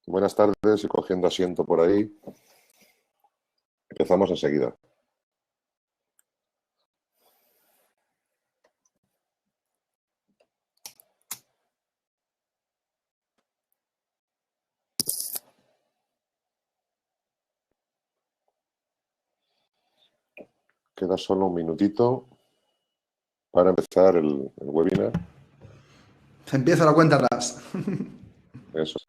Buenas tardes y cogiendo asiento por ahí. Empezamos enseguida. Queda solo un minutito para empezar el webinar. Empieza la cuenta atrás. Eso.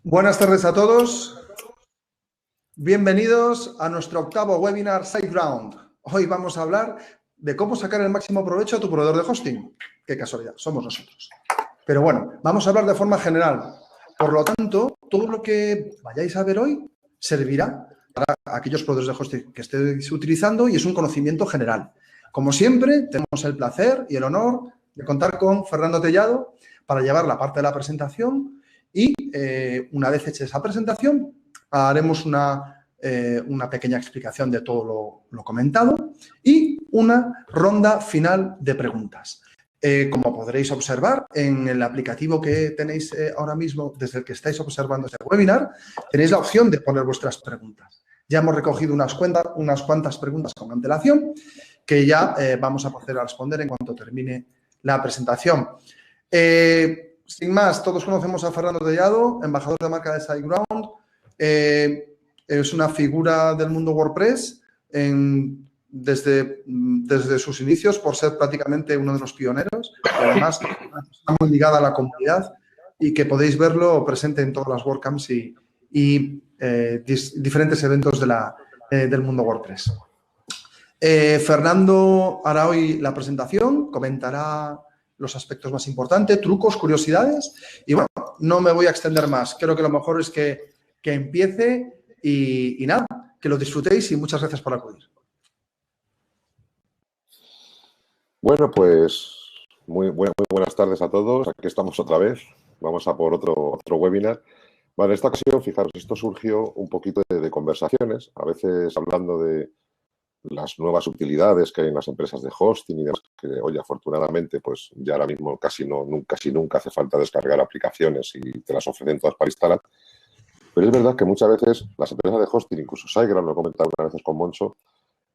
Buenas tardes a todos. Bienvenidos a nuestro octavo webinar SiteGround. Hoy vamos a hablar de cómo sacar el máximo provecho a tu proveedor de hosting. Qué casualidad, somos nosotros. Pero bueno, vamos a hablar de forma general. Por lo tanto, todo lo que vayáis a ver hoy servirá para aquellos proveedores de hosting que estéis utilizando y es un conocimiento general. Como siempre, tenemos el placer y el honor de contar con Fernando Tellado para llevar la parte de la presentación y una vez hecha esa presentación haremos una pequeña explicación de todo lo comentado y una ronda final de preguntas. Como podréis observar en el aplicativo que tenéis ahora mismo, desde el que estáis observando este webinar, tenéis la opción de poner vuestras preguntas. Ya hemos recogido unas cuantas preguntas con antelación que ya vamos a proceder a responder en cuanto termine la presentación. Sin más, todos conocemos a Fernando Tellado, embajador de marca de SiteGround. Es una figura del mundo WordPress desde sus inicios, por ser prácticamente uno de los pioneros. Además, una persona muy ligada a la comunidad y que podéis verlo presente en todas las WordCamps y diferentes eventos del mundo WordPress. Fernando hará hoy la presentación, comentará los aspectos más importantes, trucos, curiosidades y bueno, no me voy a extender más. Creo que lo mejor es que empiece y nada, que lo disfrutéis y muchas gracias por acudir. Bueno, pues muy buenas tardes a todos. Aquí estamos otra vez. Vamos a por otro webinar. Vale, en esta ocasión, fijaros, esto surgió un poquito de conversaciones, a veces hablando de las nuevas utilidades que hay en las empresas de hosting y demás, que, oye, afortunadamente, pues ya ahora mismo casi nunca hace falta descargar aplicaciones y te las ofrecen todas para instalar. Pero es verdad que muchas veces las empresas de hosting, incluso SiteGround, lo he comentado unas veces con Moncho,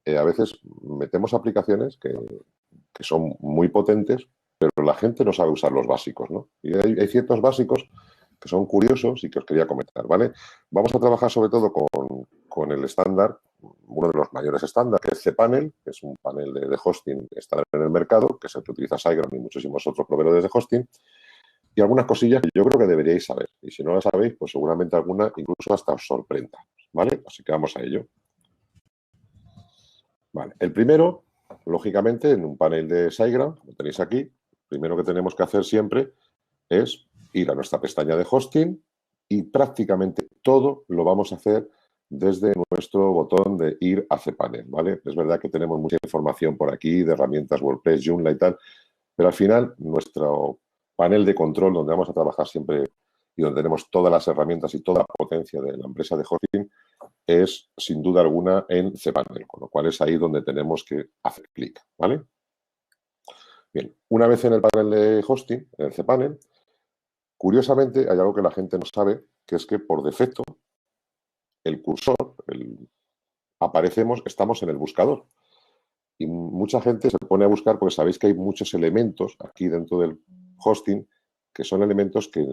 a veces metemos aplicaciones que son muy potentes, pero la gente no sabe usar los básicos, ¿no? Y hay ciertos básicos que son curiosos y que os quería comentar, ¿vale? Vamos a trabajar sobre todo con el estándar, uno de los mayores estándares, que es cPanel, que es un panel de hosting estándar en el mercado, que es el que utiliza SiteGround y muchísimos otros proveedores de hosting, y algunas cosillas que yo creo que deberíais saber. Y si no las sabéis, pues seguramente alguna incluso hasta os sorprenda, ¿vale? Así que vamos a ello. Vale, el primero, lógicamente, en un panel de SiteGround, como tenéis aquí, lo primero que tenemos que hacer siempre es ir a nuestra pestaña de hosting y prácticamente todo lo vamos a hacer desde nuestro botón de ir a cPanel, ¿vale? Es verdad que tenemos mucha información por aquí de herramientas WordPress, Joomla y tal, pero al final nuestro panel de control donde vamos a trabajar siempre y donde tenemos todas las herramientas y toda la potencia de la empresa de hosting es, sin duda alguna, en cPanel, con lo cual es ahí donde tenemos que hacer clic, ¿vale? Bien, una vez en el panel de hosting, en el cPanel, curiosamente hay algo que la gente no sabe, que es que por defecto el cursor, estamos en el buscador. Y mucha gente se pone a buscar porque sabéis que hay muchos elementos aquí dentro del hosting que son elementos que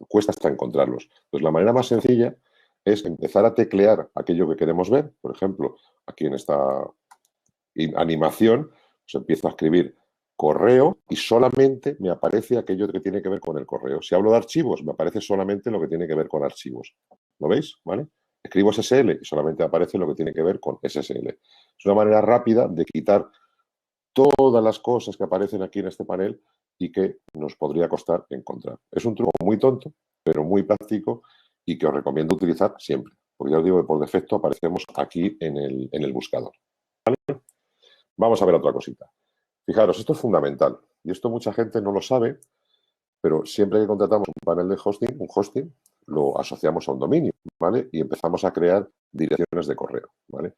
cuesta hasta encontrarlos. Entonces, la manera más sencilla es empezar a teclear aquello que queremos ver. Por ejemplo, aquí en esta animación, pues empiezo a escribir correo y solamente me aparece aquello que tiene que ver con el correo. Si hablo de archivos, me aparece solamente lo que tiene que ver con archivos. ¿Lo veis? ¿Vale? Escribo SSL y solamente aparece lo que tiene que ver con SSL. Es una manera rápida de quitar todas las cosas que aparecen aquí en este panel y que nos podría costar encontrar. Es un truco muy tonto, pero muy práctico y que os recomiendo utilizar siempre. Porque ya os digo que por defecto aparecemos aquí en el buscador. ¿Vale? Vamos a ver otra cosita. Fijaros, esto es fundamental y esto mucha gente no lo sabe, pero siempre que contratamos un panel de hosting, un hosting, lo asociamos a un dominio, ¿vale? Y empezamos a crear direcciones de correo, ¿vale?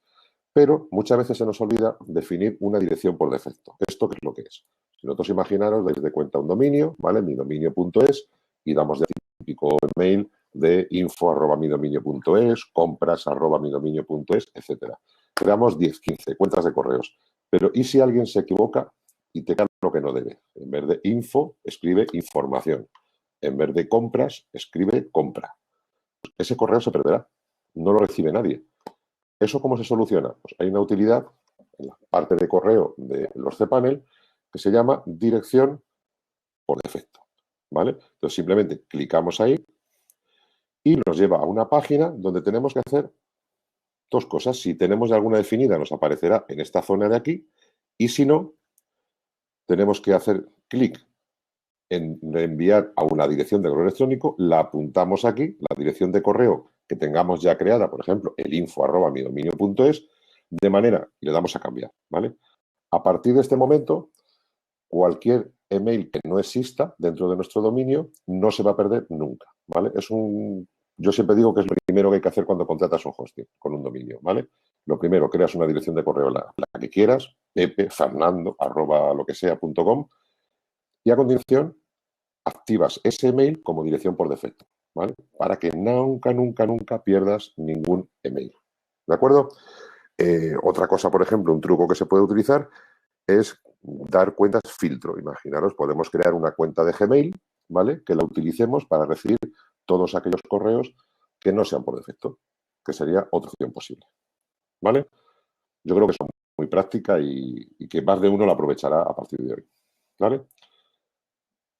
Pero muchas veces se nos olvida definir una dirección por defecto. ¿Esto qué es lo que es? Si nosotros imaginaros, dais de cuenta un dominio, ¿vale? midominio.es y damos de típico email de info@midominio.es, compras@midominio.es, etcétera. Creamos 10, 15 cuentas de correos. Pero ¿y si alguien se equivoca y te cambia lo que no debe? En vez de info, escribe información. En vez de compras, escribe compra. Ese correo se perderá. No lo recibe nadie. ¿Eso cómo se soluciona? Pues hay una utilidad en la parte de correo de los cPanel que se llama dirección por defecto, ¿vale? Entonces simplemente clicamos ahí y nos lleva a una página donde tenemos que hacer dos cosas. Si tenemos alguna definida nos aparecerá en esta zona de aquí y si no, tenemos que hacer clic en enviar a una dirección de correo electrónico, la apuntamos aquí, la dirección de correo que tengamos ya creada, por ejemplo, el info@midominio.es, de manera, y le damos a cambiar, ¿vale? A partir de este momento, cualquier email que no exista dentro de nuestro dominio no se va a perder nunca, ¿vale? Yo siempre digo que es lo primero que hay que hacer cuando contratas un hosting con un dominio, ¿vale? Lo primero, creas una dirección de correo, la que quieras, pepe.fernando@lo-que-sea.com, y a continuación activas ese email como dirección por defecto, ¿vale? Para que nunca, nunca, nunca pierdas ningún email. ¿De acuerdo? Otra cosa, por ejemplo, un truco que se puede utilizar es dar cuentas filtro. Imaginaros, podemos crear una cuenta de Gmail, ¿vale? Que la utilicemos para recibir todos aquellos correos que no sean por defecto, que sería otra opción posible, ¿vale? Yo creo que es muy práctica y que más de uno la aprovechará a partir de hoy, ¿vale?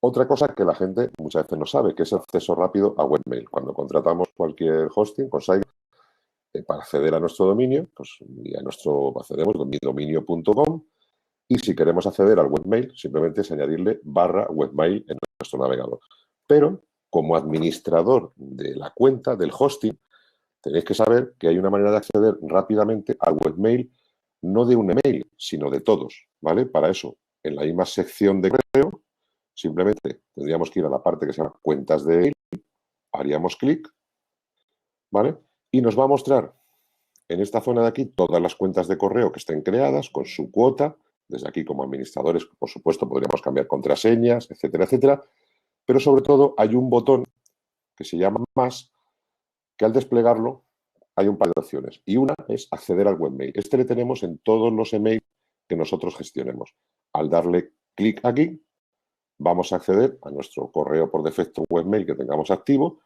Otra cosa que la gente muchas veces no sabe, que es el acceso rápido a webmail. Cuando contratamos cualquier hosting con SiteGround, para acceder a nuestro dominio, pues y a accedemos a midominio.com y si queremos acceder al webmail, simplemente es añadirle /webmail en nuestro navegador. Pero como administrador de la cuenta, del hosting, tenéis que saber que hay una manera de acceder rápidamente al webmail, no de un email, sino de todos, ¿vale? Para eso, en la misma sección de correo, simplemente tendríamos que ir a la parte que se llama cuentas de email, haríamos clic, ¿vale? Y nos va a mostrar en esta zona de aquí todas las cuentas de correo que estén creadas con su cuota. Desde aquí, como administradores, por supuesto, podríamos cambiar contraseñas, etcétera, etcétera. Pero sobre todo hay un botón que se llama más, que al desplegarlo hay un par de opciones. Y una es acceder al webmail. Este le tenemos en todos los emails que nosotros gestionemos. Al darle clic aquí, vamos a acceder a nuestro correo por defecto webmail que tengamos activo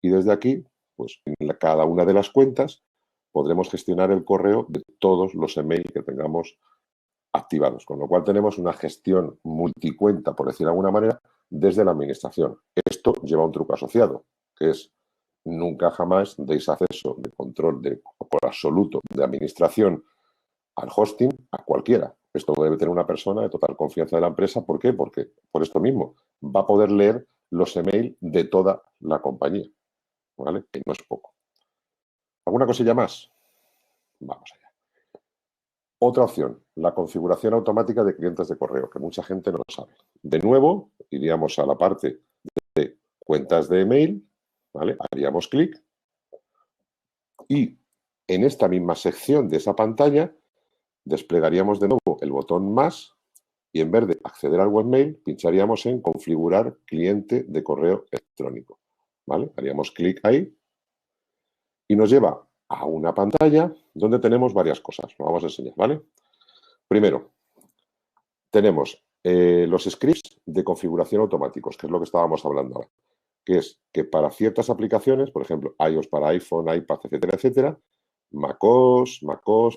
y desde aquí, pues en cada una de las cuentas podremos gestionar el correo de todos los emails que tengamos activados, con lo cual tenemos una gestión multicuenta, por decir de alguna manera, desde la administración. Esto lleva un truco asociado, que es nunca jamás deis acceso de control por absoluto de administración al hosting a cualquiera. Esto debe tener una persona de total confianza de la empresa. ¿Por qué? Porque por esto mismo va a poder leer los emails de toda la compañía, ¿vale? Que no es poco. ¿Alguna cosilla más? Vamos allá. Otra opción, la configuración automática de clientes de correo, que mucha gente no lo sabe. De nuevo, iríamos a la parte de cuentas de email, ¿vale? Haríamos clic y en esta misma sección de esa pantalla desplegaríamos de nuevo el botón más y en vez de acceder al webmail, pincharíamos en configurar cliente de correo electrónico, ¿vale? Haríamos clic ahí y nos lleva a una pantalla donde tenemos varias cosas. Lo vamos a enseñar, ¿vale? Primero, tenemos los scripts de configuración automáticos, que es lo que estábamos hablando ahora, que es que para ciertas aplicaciones, por ejemplo, iOS para iPhone, iPad, etcétera, etcétera, macOS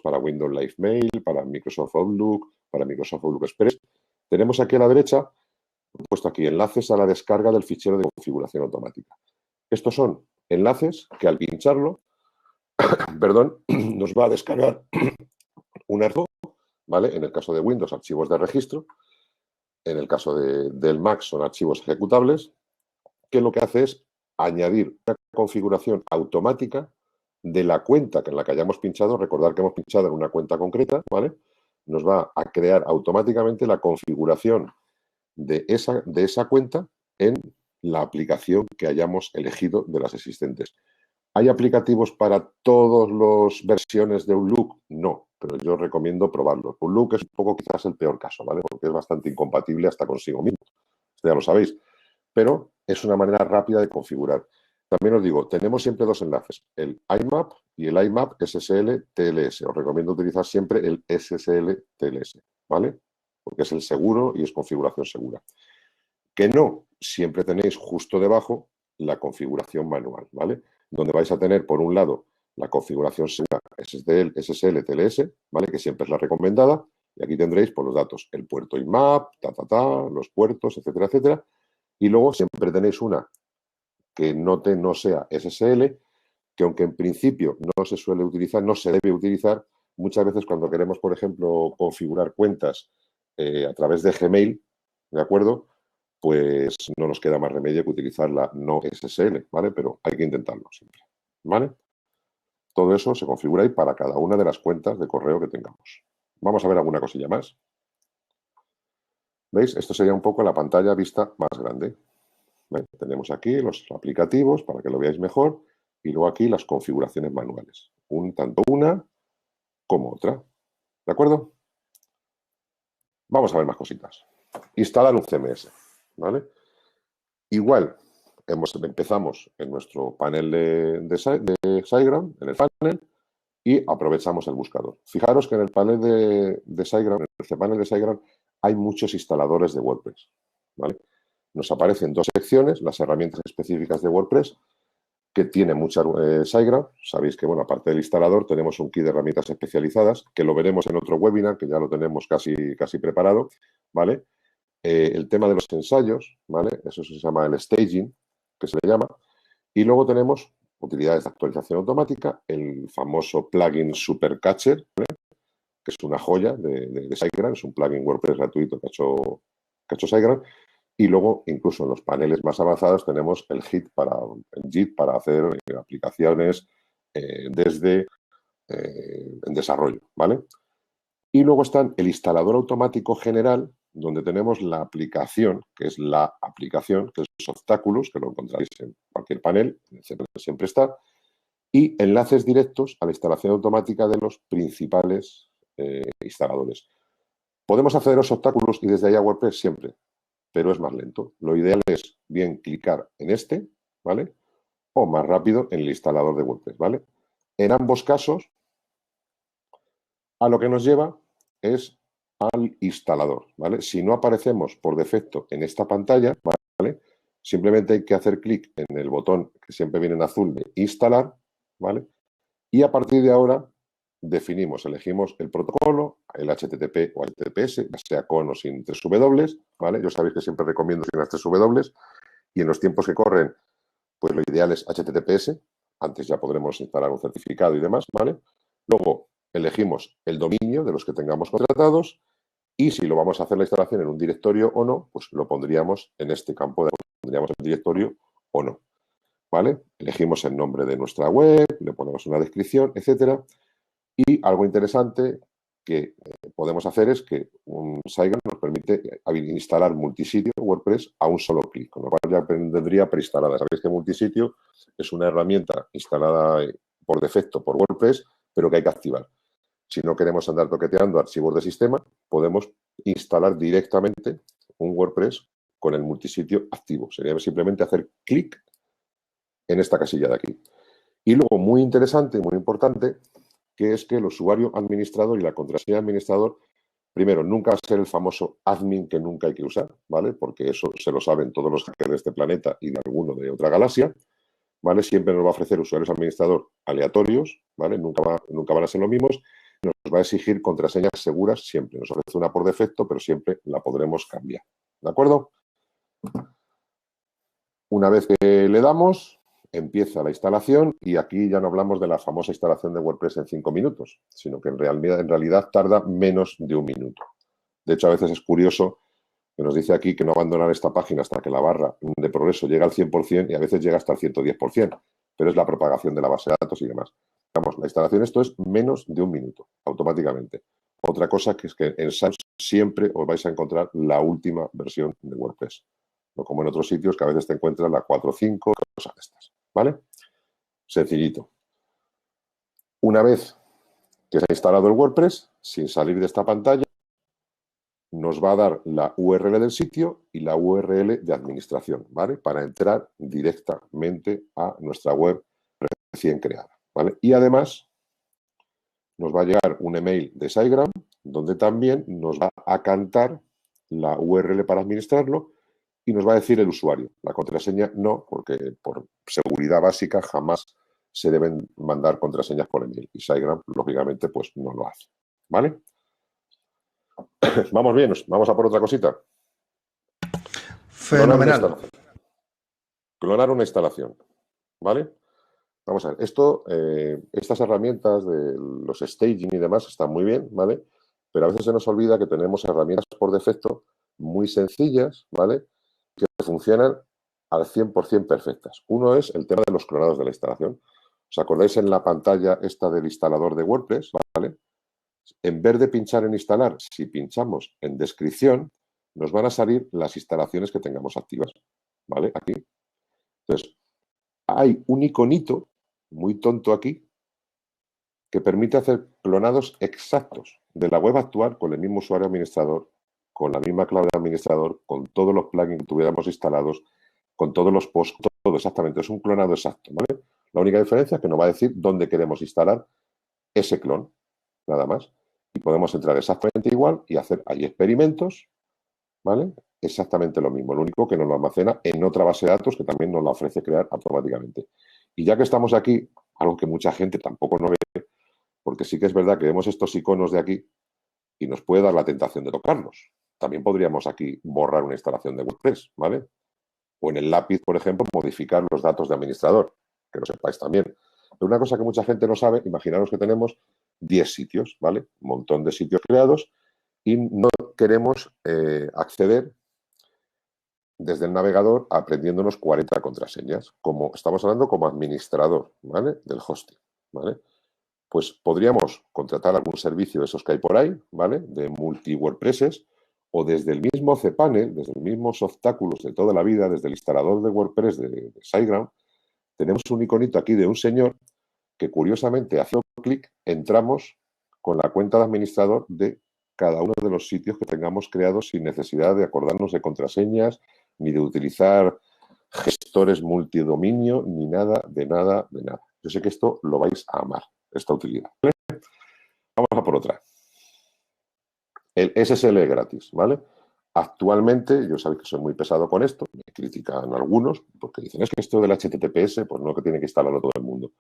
para Windows Live Mail, para Microsoft Outlook, para Microsoft Outlook Express, tenemos aquí a la derecha, puesto aquí, enlaces a la descarga del fichero de configuración automática. Estos son enlaces que al pincharlo, perdón, nos va a descargar un archivo, ¿vale? En el caso de Windows, archivos de registro. En el caso del Mac son archivos ejecutables, que lo que hace es añadir una configuración automática de la cuenta en la que hayamos pinchado. Recordar que hemos pinchado en una cuenta concreta, ¿vale? nos va a crear automáticamente la configuración de esa cuenta en la aplicación que hayamos elegido de las existentes. ¿Hay aplicativos para todas las versiones de Outlook? No, pero yo recomiendo probarlo. Outlook es un poco quizás el peor caso, ¿vale? Porque es bastante incompatible hasta consigo mismo. Esto ya lo sabéis. Pero es una manera rápida de configurar. También os digo, tenemos siempre dos enlaces, el IMAP y el IMAP SSL TLS. Os recomiendo utilizar siempre el SSL TLS, ¿vale? Porque es el seguro y es configuración segura. Que no, siempre tenéis justo debajo la configuración manual, ¿vale? Donde vais a tener, por un lado, la configuración segura SSL TLS, ¿vale? Que siempre es la recomendada. Y aquí tendréis por los datos, el puerto IMAP, los puertos, etcétera, etcétera. Y luego siempre tenéis una que no sea SSL, que aunque en principio no se suele utilizar, no se debe utilizar, muchas veces cuando queremos, por ejemplo, configurar cuentas a través de Gmail, ¿de acuerdo? Pues no nos queda más remedio que utilizar la no SSL, ¿vale? Pero hay que intentarlo siempre, ¿vale? Todo eso se configura ahí para cada una de las cuentas de correo que tengamos. Vamos a ver alguna cosilla más. ¿Veis? Esto sería un poco la pantalla vista más grande. ¿Ven? Tenemos aquí los aplicativos para que lo veáis mejor y luego aquí las configuraciones manuales. Tanto una como otra. ¿De acuerdo? Vamos a ver más cositas. Instalar un CMS. ¿Vale? Igual, empezamos en nuestro panel de SiteGround, en el panel, y aprovechamos el buscador. Fijaros que en el panel de SiteGround, en el panel de SiteGround, hay muchos instaladores de WordPress. ¿Vale? Nos aparecen dos secciones, las herramientas específicas de WordPress, que tiene muchas SiteGround. Sabéis que, bueno, aparte del instalador, tenemos un kit de herramientas especializadas, que lo veremos en otro webinar, que ya lo tenemos casi preparado, ¿vale? El tema de los ensayos, ¿vale? Eso se llama el staging, que se le llama. Y luego tenemos utilidades de actualización automática, el famoso plugin Supercatcher, ¿vale? Que es una joya de SiteGround, es un plugin WordPress gratuito que ha hecho SiteGround. Y luego, incluso en los paneles más avanzados, tenemos el JIT para hacer aplicaciones desde en desarrollo, ¿vale? Y luego está el instalador automático general, donde tenemos la aplicación, que es Softaculous, que lo encontraréis en cualquier panel, siempre está, y enlaces directos a la instalación automática de los principales instaladores. Podemos acceder a Softaculous y desde ahí a WordPress siempre, pero es más lento. Lo ideal es bien clicar en este, ¿vale? O más rápido en el instalador de WordPress, ¿vale? En ambos casos, a lo que nos lleva es al instalador, ¿vale? Si no aparecemos por defecto en esta pantalla, ¿vale? Simplemente hay que hacer clic en el botón que siempre viene en azul de instalar, ¿vale? Y a partir de ahora elegimos el protocolo, el HTTP o HTTPS, ya sea con o sin 3W, ¿vale? Yo sabéis que siempre recomiendo sin las 3W y en los tiempos que corren, pues lo ideal es HTTPS, antes ya podremos instalar un certificado y demás, ¿vale? Luego elegimos el dominio de los que tengamos contratados y si lo vamos a hacer la instalación en un directorio o no, pues lo pondríamos en este campo de pondríamos el directorio o no, ¿vale? Elegimos el nombre de nuestra web, le ponemos una descripción, etcétera. Y algo interesante que podemos hacer es que un SiteGround nos permite instalar multisitio WordPress a un solo clic, con lo cual ya vendría preinstalada. Sabéis que multisitio es una herramienta instalada por defecto por WordPress, pero que hay que activar. Si no queremos andar toqueteando archivos de sistema, podemos instalar directamente un WordPress con el multisitio activo. Sería simplemente hacer clic en esta casilla de aquí. Y luego, muy interesante, muy importante, que es que el usuario administrador y la contraseña administrador, primero, nunca va a ser el famoso admin que nunca hay que usar, ¿vale? Porque eso se lo saben todos los hackers de este planeta y de alguno de otra galaxia, ¿vale? Siempre nos va a ofrecer usuarios administrador aleatorios, ¿vale? Nunca van a ser los mismos. Nos va a exigir contraseñas seguras siempre. Nos ofrece una por defecto, pero siempre la podremos cambiar. ¿De acuerdo? Una vez que le damos, empieza la instalación y aquí ya no hablamos de la famosa instalación de WordPress en 5 minutos, sino que en realidad tarda menos de 1 minuto. De hecho, a veces es curioso que nos dice aquí que no abandonar esta página hasta que la barra de progreso llega al 100% y a veces llega hasta el 110%, pero es la propagación de la base de datos y demás. Vamos, la instalación, esto es menos de 1 minuto, automáticamente. Otra cosa que es que en SAP siempre os vais a encontrar la última versión de WordPress. No como en otros sitios que a veces te encuentras la 4.5, cosas de estas. ¿Vale? Sencillito. Una vez que se ha instalado el WordPress, sin salir de esta pantalla, nos va a dar la URL del sitio y la URL de administración, ¿vale? Para entrar directamente a nuestra web recién creada, ¿vale? Y además nos va a llegar un email de SiteGround donde también nos va a cantar la URL para administrarlo y nos va a decir el usuario. La contraseña no, porque por seguridad básica jamás se deben mandar contraseñas por email. Y SiteGround, lógicamente, pues no lo hace, ¿vale? Vamos bien, vamos a por otra cosita. Fenomenal. Clonar una instalación, ¿vale? Vamos a ver, estas herramientas de los staging y demás están muy bien, ¿vale? Pero a veces se nos olvida que tenemos herramientas por defecto muy sencillas, ¿vale? Que funcionan al 100% perfectas. Uno es el tema de los clonados de la instalación. ¿Os acordáis en la pantalla esta del instalador de WordPress, ¿vale? En vez de pinchar en instalar, si pinchamos en descripción, nos van a salir las instalaciones que tengamos activas, ¿vale? Aquí. Entonces, hay un iconito muy tonto aquí que permite hacer clonados exactos de la web actual con el mismo usuario administrador, con la misma clave de administrador, con todos los plugins que tuviéramos instalados, con todos los posts, todo exactamente. Es un clonado exacto, ¿vale? La única diferencia es que nos va a decir dónde queremos instalar ese clon, nada más. Y podemos entrar exactamente igual y hacer ahí experimentos, ¿vale? Exactamente lo mismo. Lo único que nos lo almacena en otra base de datos que también nos la ofrece crear automáticamente. Y ya que estamos aquí, algo que mucha gente tampoco no ve, porque sí que es verdad que vemos estos iconos de aquí y nos puede dar la tentación de tocarlos. También podríamos aquí borrar una instalación de WordPress, ¿vale? O en el lápiz, por ejemplo, modificar los datos de administrador, que lo sepáis también. Pero una cosa que mucha gente no sabe, imaginaros que tenemos 10 sitios, ¿vale? Un montón de sitios creados y no queremos acceder desde el navegador aprendiéndonos 40 contraseñas, como estamos hablando como administrador, ¿vale? Del hosting, ¿vale? Pues podríamos contratar algún servicio de esos que hay por ahí, ¿vale? De multi-WordPresses, o desde el mismo cPanel, desde el mismo Softaculous de toda la vida, desde el instalador de WordPress de SiteGround, tenemos un iconito aquí de un señor que curiosamente haciendo clic entramos con la cuenta de administrador de cada uno de los sitios que tengamos creados sin necesidad de acordarnos de contraseñas ni de utilizar gestores multidominio ni nada, de nada, de nada. Yo sé que esto lo vais a amar, esta utilidad, ¿vale? Vamos a por otra. El SSL gratis, ¿vale? Actualmente, yo sabéis que soy muy pesado con esto, me critican algunos, porque dicen, es que esto del HTTPS, pues no que tiene que instalarlo todo el mundo.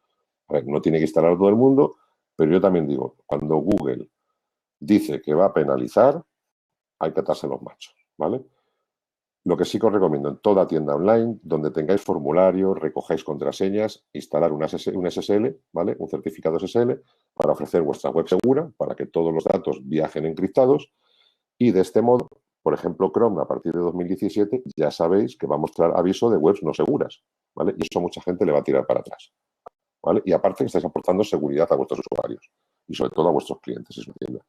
A ver, no tiene que instalarlo todo el mundo, pero yo también digo, cuando Google dice que va a penalizar, hay que atarse los machos, ¿vale? Lo que sí que os recomiendo en toda tienda online, donde tengáis formularios, recojáis contraseñas, instalar un SSL, ¿vale? Un certificado SSL para ofrecer vuestra web segura, para que todos los datos viajen encriptados y de este modo, por ejemplo, Chrome a partir de 2017 ya sabéis que va a mostrar aviso de webs no seguras, ¿vale? Y eso a mucha gente le va a tirar para atrás, ¿vale? Y aparte que estáis aportando seguridad a vuestros usuarios y sobre todo a vuestros clientes y su tienda.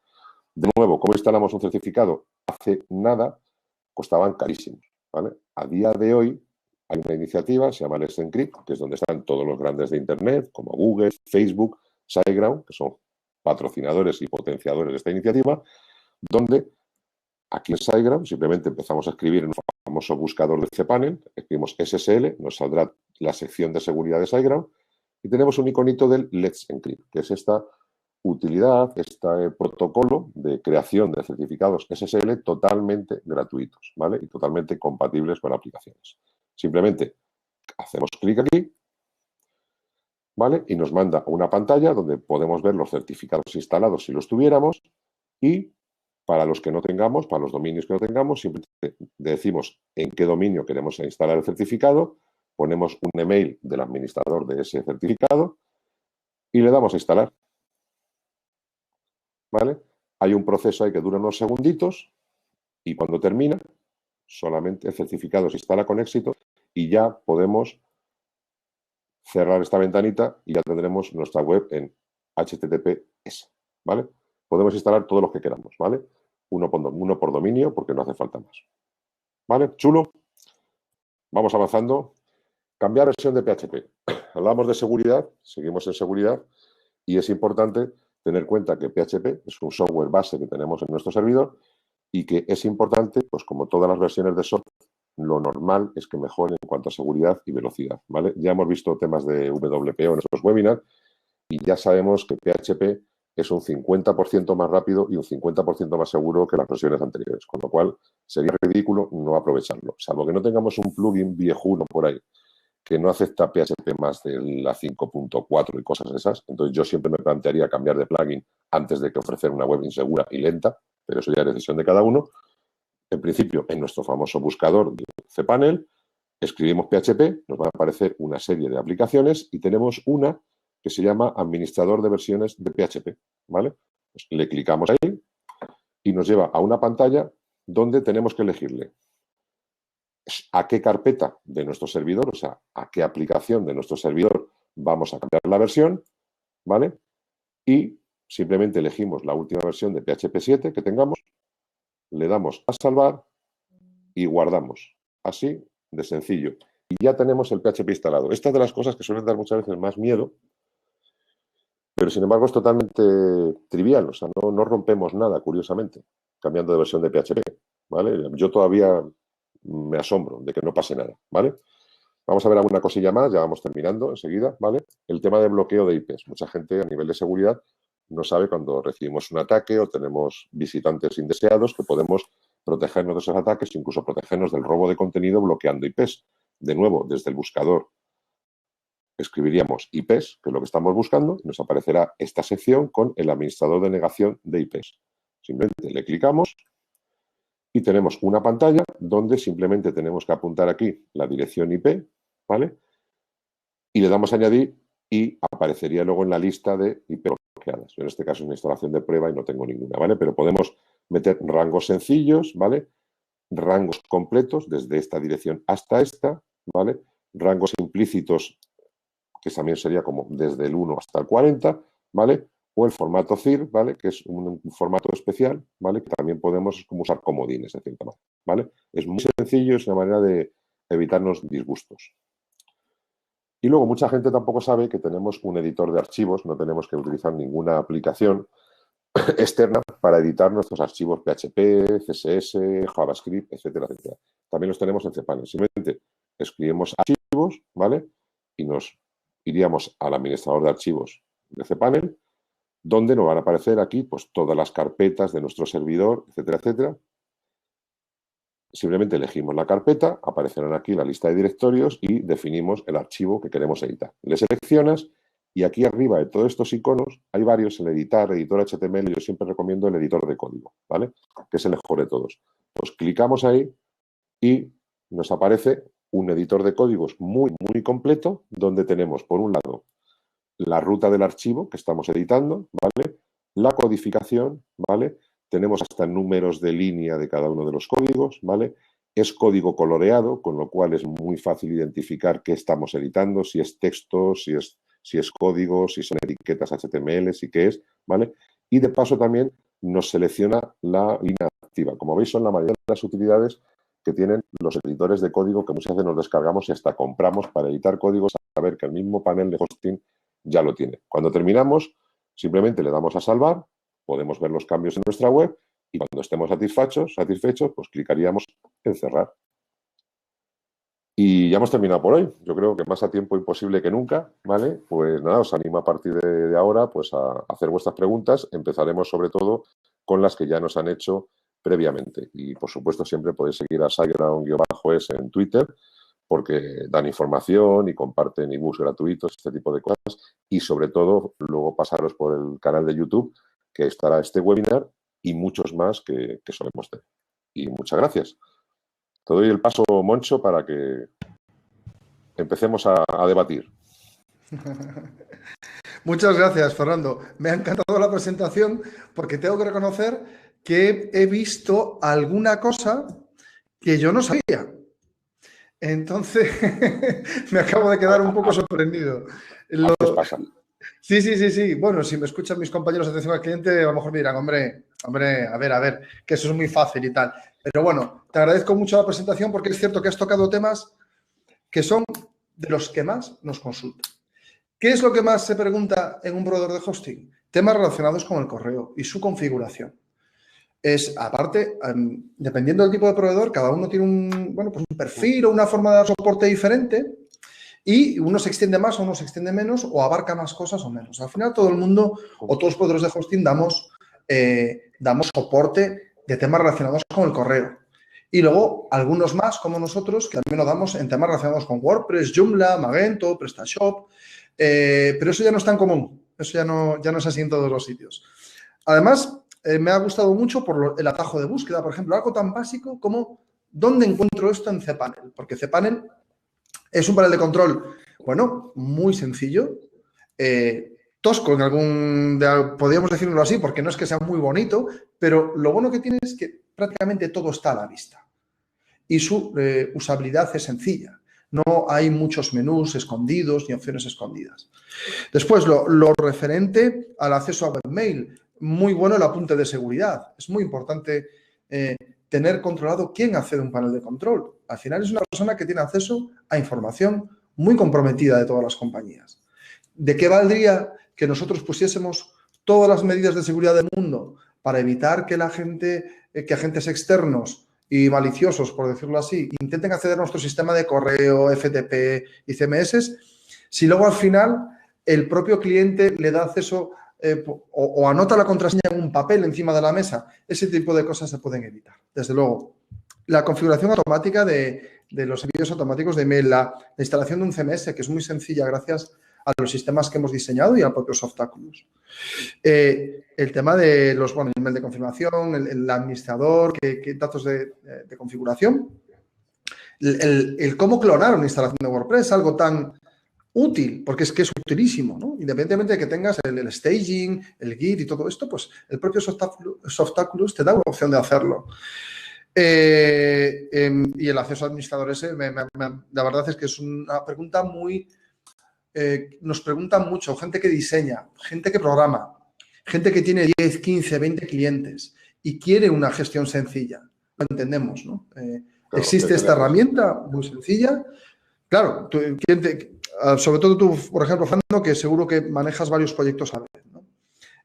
De nuevo, ¿cómo instalamos un certificado? Hace nada costaban carísimos, ¿vale? A día de hoy hay una iniciativa, se llama Let's Encrypt, que es donde están todos los grandes de Internet, como Google, Facebook, SiteGround, que son patrocinadores y potenciadores de esta iniciativa, donde aquí en SiteGround simplemente empezamos a escribir en un famoso buscador de cPanel, escribimos SSL, nos saldrá la sección de seguridad de SiteGround y tenemos un iconito del Let's Encrypt, que es esta utilidad, este protocolo de creación de certificados SSL totalmente gratuitos, ¿vale? Y totalmente compatibles con aplicaciones. Simplemente hacemos clic aquí, ¿vale? Y nos manda a una pantalla donde podemos ver los certificados instalados si los tuviéramos y para los que no tengamos, para los dominios que no tengamos, simplemente decimos en qué dominio queremos instalar el certificado, ponemos un email del administrador de ese certificado y le damos a instalar. ¿Vale? Hay un proceso ahí que dura unos segunditos y cuando termina, solamente el certificado se instala con éxito y ya podemos cerrar esta ventanita y ya tendremos nuestra web en HTTPS, ¿vale? podemos instalar todos los que queramos, ¿vale? Uno por dominio, porque no hace falta más. ¿Vale? ¿Chulo? Vamos avanzando. Cambiar versión de PHP. Hablamos de seguridad, seguimos en seguridad, y es importante tener en cuenta que PHP es un software base que tenemos en nuestro servidor y que es importante, pues como todas las versiones de software, lo normal es que mejoren en cuanto a seguridad y velocidad, ¿vale? Ya hemos visto temas de WPO en nuestros webinars y ya sabemos que PHP es un 50% más rápido y un 50% más seguro que las versiones anteriores, con lo cual sería ridículo no aprovecharlo, salvo que no tengamos un plugin viejuno por ahí que no acepta PHP más de la 5.4 y cosas esas. Entonces, yo siempre me plantearía cambiar de plugin antes de que ofrecer una web insegura y lenta, pero eso ya es decisión de cada uno. En principio, en nuestro famoso buscador de cPanel, escribimos PHP, nos van a aparecer una serie de aplicaciones y tenemos una que se llama Administrador de versiones de PHP, ¿vale? Pues le clicamos ahí y nos lleva a una pantalla donde tenemos que elegirle a qué carpeta de nuestro servidor, o sea, a qué aplicación de nuestro servidor vamos a cambiar la versión, ¿vale? Y simplemente elegimos la última versión de PHP 7 que tengamos, le damos a salvar y guardamos. Así de sencillo. Y ya tenemos el PHP instalado. Esta es de las cosas que suelen dar muchas veces más miedo, pero sin embargo es totalmente trivial. O sea, no rompemos nada, curiosamente, cambiando de versión de PHP, ¿vale? Yo todavía me asombro de que no pase nada, ¿vale? Vamos a ver alguna cosilla más, ya vamos terminando enseguida, ¿vale? El tema de bloqueo de IPs. Mucha gente a nivel de seguridad no sabe cuando recibimos un ataque o tenemos visitantes indeseados que podemos protegernos de esos ataques, incluso protegernos del robo de contenido bloqueando IPs. De nuevo, desde el buscador escribiríamos IPs, que es lo que estamos buscando, y nos aparecerá esta sección con el administrador de negación de IPs. Simplemente le clicamos y tenemos una pantalla donde simplemente tenemos que apuntar aquí la dirección IP, ¿vale? Y le damos a añadir y aparecería luego en la lista de IP bloqueadas. Yo en este caso es una instalación de prueba y no tengo ninguna, ¿vale? Pero podemos meter rangos sencillos, ¿vale? Rangos completos desde esta dirección hasta esta, ¿vale? Rangos implícitos, que también sería como desde el 1 hasta el 40, ¿vale? O el formato CIR, ¿vale? Que es un formato especial, ¿vale? Que también podemos usar comodines, de cierta manera, ¿vale? Es muy sencillo, es una manera de evitarnos disgustos. Y luego mucha gente tampoco sabe que tenemos un editor de archivos, no tenemos que utilizar ninguna aplicación externa para editar nuestros archivos PHP, CSS, JavaScript, etcétera, etcétera. También los tenemos en cPanel. Simplemente escribimos archivos, ¿vale? Y nos iríamos al administrador de archivos de cPanel, donde nos van a aparecer aquí pues todas las carpetas de nuestro servidor, etcétera, etcétera. Simplemente elegimos la carpeta, aparecerán aquí la lista de directorios y definimos el archivo que queremos editar. Le seleccionas y aquí arriba de todos estos iconos hay varios, el editor HTML, yo siempre recomiendo el editor de código, ¿vale? Que es el mejor de todos. Pues clicamos ahí y nos aparece un editor de códigos muy, muy completo, donde tenemos, por un lado, la ruta del archivo que estamos editando, ¿vale? La codificación, ¿vale? Tenemos hasta números de línea de cada uno de los códigos, ¿vale? Es código coloreado, con lo cual es muy fácil identificar qué estamos editando, si es texto, si es código, si son etiquetas HTML, si qué es, ¿vale? Y de paso también nos selecciona la línea activa. Como veis, son la mayoría de las utilidades que tienen los editores de código que muchas veces nos descargamos y hasta compramos para editar códigos, a ver que el mismo panel de hosting ya lo tiene. Cuando terminamos, simplemente le damos a salvar, podemos ver los cambios en nuestra web y cuando estemos satisfechos, pues clicaríamos en cerrar. Y ya hemos terminado por hoy. Yo creo que más a tiempo imposible que nunca, ¿vale? Pues nada, os animo a partir de ahora pues a hacer vuestras preguntas. Empezaremos sobre todo con las que ya nos han hecho previamente. Y por supuesto siempre podéis seguir a SiteGround-es en Twitter porque dan información y comparten ebooks gratuitos, este tipo de cosas. Y sobre todo, luego pasaros por el canal de YouTube, que estará este webinar y muchos más que solemos tener. Y muchas gracias. Te doy el paso, Moncho, para que empecemos a debatir. Muchas gracias, Fernando. Me ha encantado la presentación porque tengo que reconocer que he visto alguna cosa que yo no sabía. Entonces, me acabo de quedar un poco sorprendido. A veces pasa. Sí. Bueno, si me escuchan mis compañeros de atención al cliente, a lo mejor me dirán, hombre, a ver, que eso es muy fácil y tal. Pero bueno, te agradezco mucho la presentación porque es cierto que has tocado temas que son de los que más nos consultan. ¿Qué es lo que más se pregunta en un proveedor de hosting? Temas relacionados con el correo y su configuración. Es, aparte, dependiendo del tipo de proveedor, cada uno tiene un perfil o una forma de dar soporte diferente y uno se extiende más o uno se extiende menos o abarca más cosas o menos. Al final, todo el mundo o todos los proveedores de hosting damos soporte de temas relacionados con el correo. Y luego, algunos más, como nosotros, que también lo damos en temas relacionados con WordPress, Joomla, Magento, PrestaShop, pero eso ya no es tan común. Eso ya no es así en todos los sitios. Además, me ha gustado mucho por el atajo de búsqueda, por ejemplo, algo tan básico como ¿dónde encuentro esto en cPanel? Porque cPanel es un panel de control, bueno, muy sencillo, tosco podríamos decirlo así, porque no es que sea muy bonito, pero lo bueno que tiene es que prácticamente todo está a la vista y su usabilidad es sencilla. No hay muchos menús escondidos ni opciones escondidas. Después, lo referente al acceso a webmail. Muy bueno el apunte de seguridad. Es muy importante tener controlado quién accede a un panel de control. Al final es una persona que tiene acceso a información muy comprometida de todas las compañías. ¿De qué valdría que nosotros pusiésemos todas las medidas de seguridad del mundo para evitar que agentes externos y maliciosos, por decirlo así, intenten acceder a nuestro sistema de correo, FTP y CMS, si luego al final el propio cliente le da acceso o anota la contraseña en un papel encima de la mesa? Ese tipo de cosas se pueden evitar. Desde luego, la configuración automática de los envíos automáticos de email, la instalación de un CMS, que es muy sencilla gracias a los sistemas que hemos diseñado y al propio Softaculous. El tema de los email de confirmación, el administrador, datos de configuración. El cómo clonar una instalación de WordPress, algo tan útil, porque es que es utilísimo, ¿no? Independientemente de que tengas el staging, el Git y todo esto, pues el propio Softaculous te da una opción de hacerlo. Y el acceso a administradores, la verdad es que es una pregunta muy... nos preguntan mucho, gente que diseña, gente que programa, gente que tiene 10, 15, 20 clientes y quiere una gestión sencilla. Lo entendemos, ¿no? Claro, existe esta herramienta muy sencilla. Claro, sobre todo tú, por ejemplo, Fernando, que seguro que manejas varios proyectos a la vez, ¿no?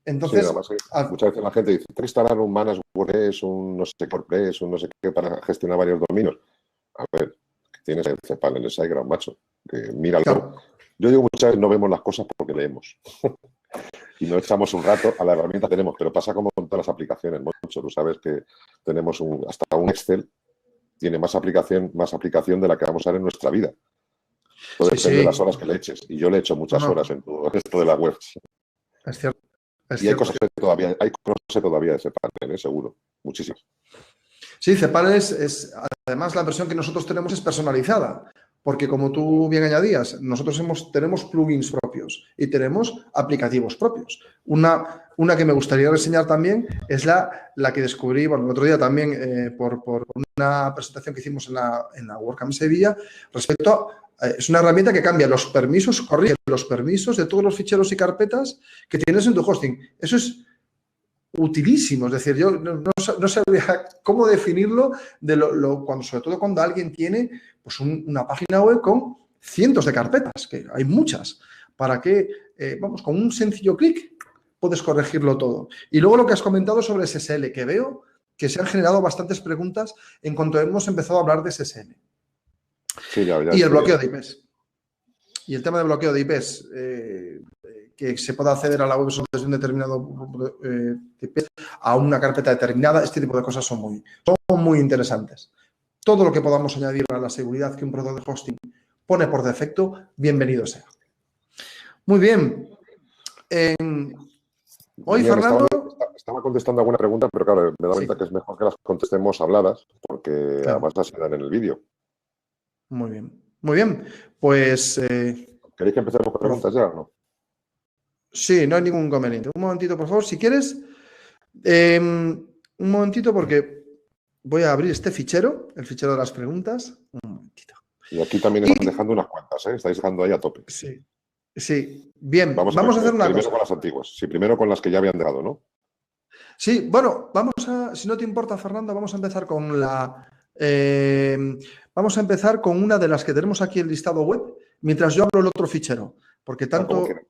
Entonces, sí, muchas veces la gente dice, tengo que instalar un Managed WordPress, un no sé qué WordPress, un no sé qué para gestionar varios dominios. A ver, tienes el cPanel, el SiteGround, macho, que míralo. Claro. Yo digo muchas veces no vemos las cosas porque leemos. Y no echamos un rato a la herramienta que tenemos, pero pasa como con todas las aplicaciones, Moncho. Tú sabes que tenemos hasta un Excel tiene más aplicación de la que vamos a ver en nuestra vida. Todo depende de las horas que le eches. Y yo le he hecho muchas horas en todo esto de la web. Es cierto. Y hay cosas todavía de cPanel, seguro. Muchísimas. Sí, cPanel además la versión que nosotros tenemos es personalizada. Porque como tú bien añadías, nosotros tenemos plugins propios y tenemos aplicativos propios. Una que me gustaría reseñar también es la que descubrí, el otro día también por una presentación que hicimos en la WordCamp Sevilla respecto a, es una herramienta que cambia los permisos, corrige los permisos de todos los ficheros y carpetas que tienes en tu hosting. Eso es utilísimo, es decir, yo no sabría cómo definirlo sobre todo cuando alguien tiene pues una página web con cientos de carpetas, que hay muchas, para que, con un sencillo clic puedes corregirlo todo. Y luego lo que has comentado sobre SSL, que veo que se han generado bastantes preguntas en cuanto hemos empezado a hablar de SSL. Sí, ya, y el bloqueo de IPs. Y el tema de bloqueo de IPs, que se pueda acceder a la web desde un determinado IP a una carpeta determinada, este tipo de cosas son muy interesantes. Todo lo que podamos añadir a la seguridad que un proveedor de hosting pone por defecto, bienvenido sea. Muy bien. Hoy, bien, Fernando... Estaba contestando alguna pregunta, pero claro, me da cuenta que es mejor que las contestemos habladas, porque además las dan en el vídeo. Muy bien. Muy bien. Pues... ¿Queréis que empecemos con preguntas ya o no? Sí, no hay ningún inconveniente. Un momentito, por favor, si quieres. Un momentito, porque voy a abrir este fichero, el fichero de las preguntas. Un momentito. Y aquí también están dejando unas cuantas, ¿eh? Estáis dejando ahí a tope. Sí. Sí, bien, Vamos vamos a hacer una primero cosa. con las antiguas. Sí, primero con las que ya habían dejado, ¿no? Sí, bueno, si no te importa, Fernando, vamos a empezar con vamos a empezar con una de las que tenemos aquí el listado web, mientras yo abro el otro fichero, porque Como quieran.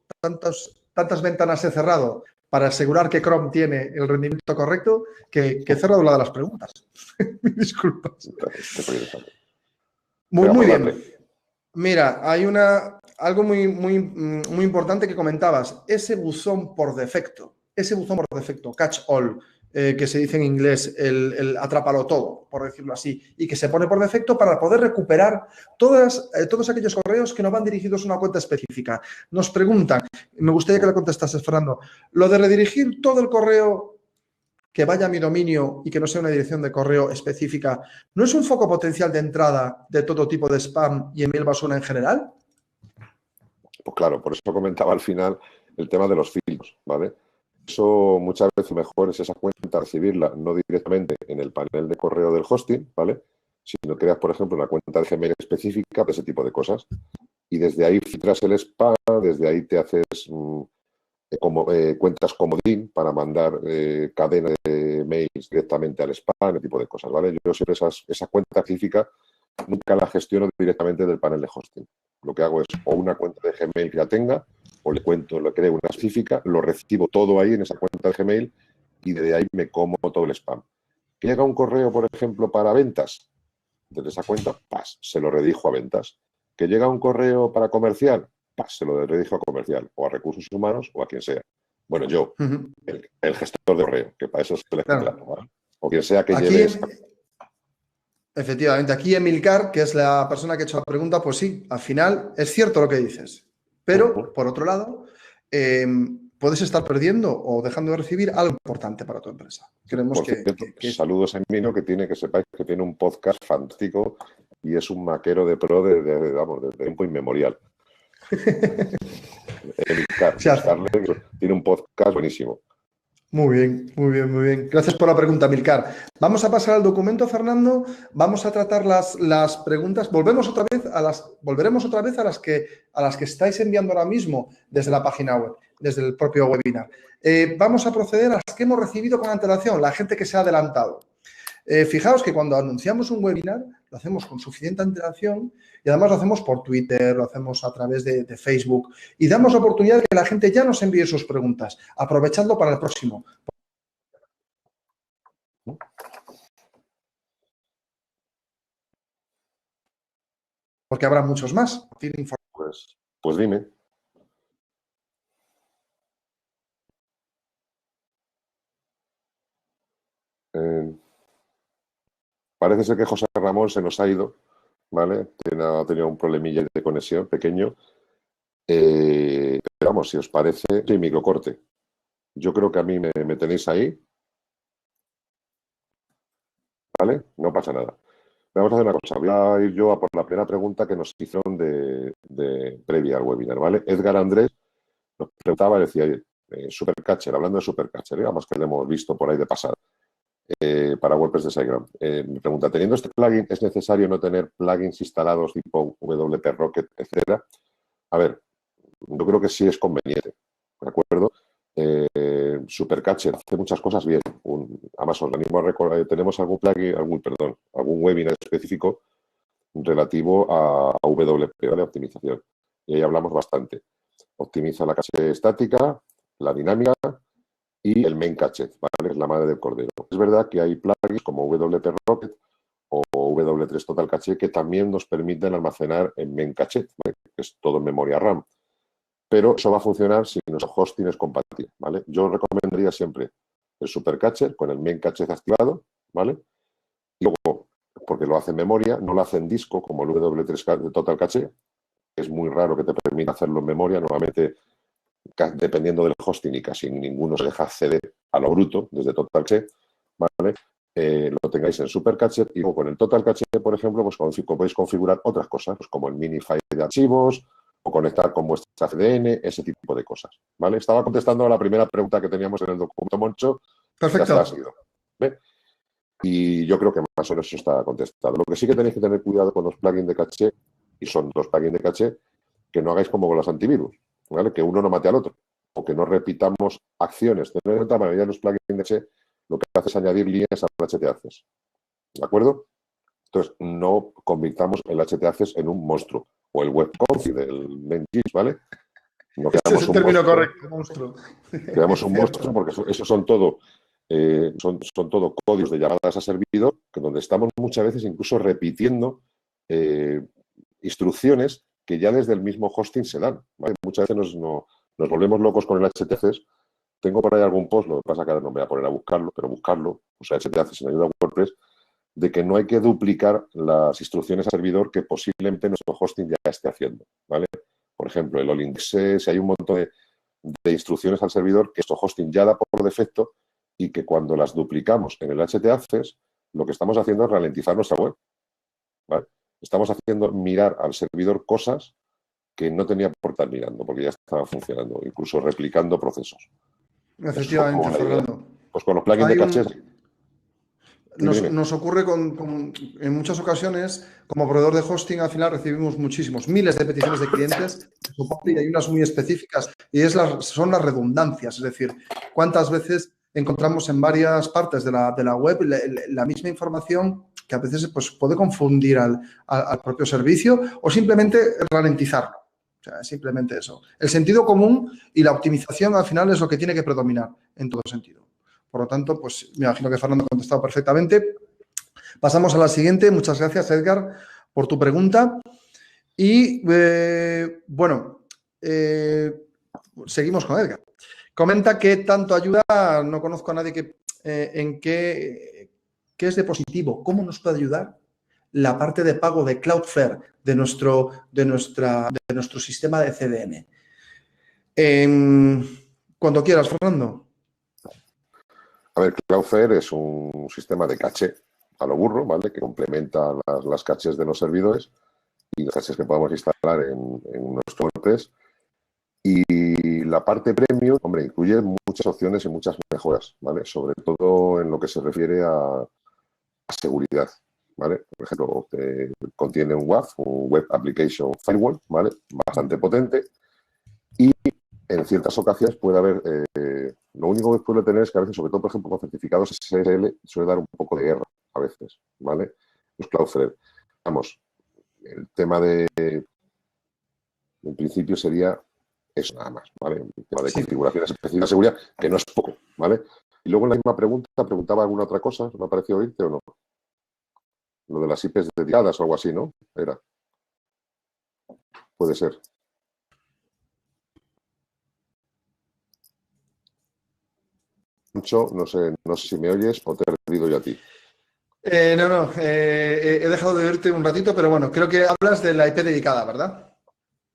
tantas ventanas he cerrado para asegurar que Chrome tiene el rendimiento correcto, que he cerrado la de las preguntas. Disculpas. Te progresamos. Muy, Venga, muy pues bien. dale. Mira, hay algo muy importante que comentabas, ese buzón por defecto, catch all, que se dice en inglés, el atrápalo todo, por decirlo así, y que se pone por defecto para poder recuperar todos aquellos correos que no van dirigidos a una cuenta específica. Nos preguntan, me gustaría que le contestases, Fernando, lo de redirigir todo el correo que vaya a mi dominio y que no sea una dirección de correo específica, ¿no es un foco potencial de entrada de todo tipo de spam y email basura en general? Pues claro, por eso comentaba al final el tema de los filtros, ¿vale? Eso muchas veces mejor es esa cuenta recibirla no directamente en el panel de correo del hosting, ¿vale? Sino creas, por ejemplo, una cuenta de Gmail específica de ese tipo de cosas. Y desde ahí filtras el spam, desde ahí te haces cuentas comodín para mandar cadenas de mails directamente al spam, ese tipo de cosas, ¿vale? Yo siempre esa cuenta específica nunca la gestiono directamente del panel de hosting. Lo que hago es o una cuenta de Gmail que ya tenga, o le creo una específica, lo recibo todo ahí en esa cuenta de Gmail y desde ahí me como todo el spam. Que llega un correo, por ejemplo, para ventas, desde esa cuenta, se lo redirijo a ventas. Que llega un correo para comercial, se lo redirijo a comercial, o a recursos humanos, o a quien sea. Bueno, yo, el gestor de correo, que para eso se le Claro. contrato, ¿vale? O quien sea que Aquí, lleve esa. efectivamente, aquí Emilcar, que es la persona que ha hecho la pregunta, pues sí, al final es cierto lo que dices. Pero, por otro lado, puedes estar perdiendo o dejando de recibir algo importante para tu empresa. Creemos Por cierto, saludos a Emino, que sepáis que tiene un podcast fantástico y es un maquero de pro desde tiempo inmemorial. Emilcar, tiene un podcast buenísimo. Muy bien, muy bien, muy bien. Gracias por la pregunta, Milcar. Vamos a pasar al documento, Fernando. Vamos a tratar las preguntas. Volveremos otra vez a las que estáis enviando ahora mismo desde la página web, desde el propio webinar. Vamos a proceder a las que hemos recibido con antelación, la gente que se ha adelantado. Fijaos que cuando anunciamos un webinar lo hacemos con suficiente antelación y además lo hacemos por Twitter, lo hacemos a través de Facebook y damos la oportunidad de que la gente ya nos envíe sus preguntas. Aprovechadlo para el próximo. Porque habrá muchos más. Pues dime. Parece ser que José Ramón se nos ha ido, ¿vale? Ha tenido un problemilla de conexión pequeño. Pero vamos, si os parece, sí, microcorte. Yo creo que a mí me tenéis ahí, ¿vale? No pasa nada. Vamos a hacer una cosa. Voy a ir yo a por la primera pregunta que nos hicieron de previa al webinar, ¿vale? Edgar Andrés nos preguntaba, decía, Supercatcher, hablando de Supercatcher, digamos que lo hemos visto por ahí de pasada, para WordPress de SiteGround. Me pregunta, teniendo este plugin, ¿es necesario no tener plugins instalados tipo WP Rocket, etcétera? A ver, yo creo que sí es conveniente, ¿de acuerdo? Supercatcher hace muchas cosas bien. Además, os venimos a recordar, tenemos algún plugin, algún webinar específico relativo a WP, ¿vale? Optimización. Y ahí hablamos bastante. Optimiza la caché estática, la dinámica y el main cache, ¿vale? Es la madre del cordero. Es verdad que hay plugins como WP Rocket o W3 Total Cache que también nos permiten almacenar en main cache, ¿vale? Que es todo en memoria RAM. Pero eso va a funcionar si nuestro hosting es compatible, ¿vale? Yo recomendaría siempre el Supercatcher con el main cache activado, ¿vale? Y luego, porque lo hace en memoria, no lo hace en disco como el W3 Total Cache. Es muy raro que te permita hacerlo en memoria. Normalmente, dependiendo del hosting, y casi ninguno se deja acceder a lo bruto desde Total Cache, ¿vale? Lo tengáis en Supercatcher y luego con el Total Cache, por ejemplo, pues podéis configurar otras cosas, pues como el mini file de archivos o conectar con vuestra CDN, ese tipo de cosas, ¿vale? Estaba contestando a la primera pregunta que teníamos en el documento, Moncho. Perfecto. Ya está, ¿ve? Y yo creo que más o menos eso está contestado. Lo que sí que tenéis que tener cuidado con los plugins de caché, y son dos plugins de caché, que no hagáis como con los antivirus. ¿vale? Que uno no mate al otro, o que no repitamos acciones. Tener en cuenta, la mayoría de los plugins de H lo que hace es añadir líneas al HTAccess, ¿de acuerdo? Entonces, no convirtamos el HTAccess en un monstruo, o el webconfig del main.gist, ¿vale? No Este es creamos el un término monstruo, correcto, monstruo. creamos un monstruo porque esos son todo, son todo códigos de llamadas a servidor, que donde estamos muchas veces incluso repitiendo instrucciones que ya desde el mismo hosting se dan, ¿vale? Muchas veces nos volvemos locos con el HTAccess. Tengo por ahí algún post, lo que pasa es que ahora no me voy a poner a buscarlo, pero buscarlo, o sea, HTAccess en ayuda a WordPress, de que no hay que duplicar las instrucciones a servidor que posiblemente nuestro hosting ya esté haciendo, ¿vale? Por ejemplo, el all-index, si hay un montón de instrucciones al servidor que nuestro hosting ya da por defecto y que cuando las duplicamos en el HTAccess, lo que estamos haciendo es ralentizar nuestra web, ¿vale? Estamos haciendo mirar al servidor cosas que no tenía por estar mirando, porque ya estaban funcionando, incluso replicando procesos. Efectivamente, Fernando. Pues con los plugins de caché. Nos ocurre en muchas ocasiones, como proveedor de hosting, al final recibimos miles de peticiones de clientes y hay unas muy específicas y son las redundancias, es decir, cuántas veces encontramos en varias partes de la web la misma información que a veces pues, puede confundir al propio servicio o simplemente ralentizarlo. O sea, simplemente eso. El sentido común y la optimización al final es lo que tiene que predominar en todo sentido. Por lo tanto, pues me imagino que Fernando ha contestado perfectamente. Pasamos a la siguiente. Muchas gracias, Edgar, por tu pregunta. Y, seguimos con Edgar. Comenta que tanto ayuda, no conozco a nadie en qué es de positivo. ¿Cómo nos puede ayudar la parte de pago de Cloudflare de nuestro sistema de CDN? Cuando quieras, Fernando. A ver, Cloudflare es un sistema de caché a lo burro, ¿vale? Que complementa las cachés de los servidores y los cachés que podamos instalar en nuestro WordPress. Y la parte premium, hombre, incluye muchas opciones y muchas mejoras, ¿vale? Sobre todo en lo que se refiere a seguridad, ¿vale? Por ejemplo, contiene un WAF, un Web Application Firewall, ¿vale? Bastante potente. Y en ciertas ocasiones puede haber, lo único que puede tener es que a veces, sobre todo, por ejemplo, con certificados SSL, suele dar un poco de guerra a veces, ¿vale? Los Cloudflare. Vamos, el tema en principio sería eso nada más, ¿vale? El tema de configuraciones específicas de seguridad, que no es poco, ¿vale? Y luego en la misma pregunta, preguntaba alguna otra cosa, ¿me ha parecido oírte o no? Lo de las IPs dedicadas o algo así, ¿no? Era. Puede ser. Mucho, no sé si me oyes o te he perdido yo a ti. He dejado de oírte un ratito, pero bueno, creo que hablas de la IP dedicada, ¿verdad?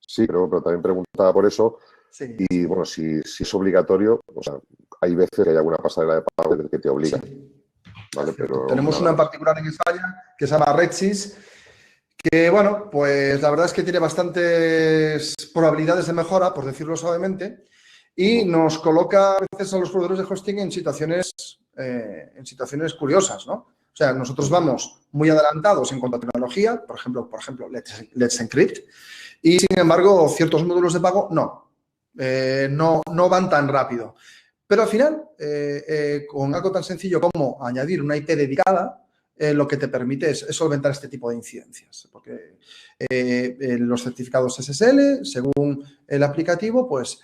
Sí, pero también preguntaba por eso. Sí. Y bueno, si es obligatorio, o sea, hay veces que hay alguna pasarela de pago que te obliga. Sí. ¿Vale? Pero tenemos una en particular en España que se llama Redsys, que bueno, pues la verdad es que tiene bastantes probabilidades de mejora, por decirlo suavemente, y nos coloca a veces a los proveedores de hosting en situaciones curiosas, ¿no? O sea, nosotros vamos muy adelantados en cuanto a tecnología, por ejemplo, Let's Encrypt, y sin embargo, ciertos módulos de pago no van tan rápido. Pero al final, con algo tan sencillo como añadir una IP dedicada, lo que te permite es solventar este tipo de incidencias. Porque los certificados SSL, según el aplicativo, pues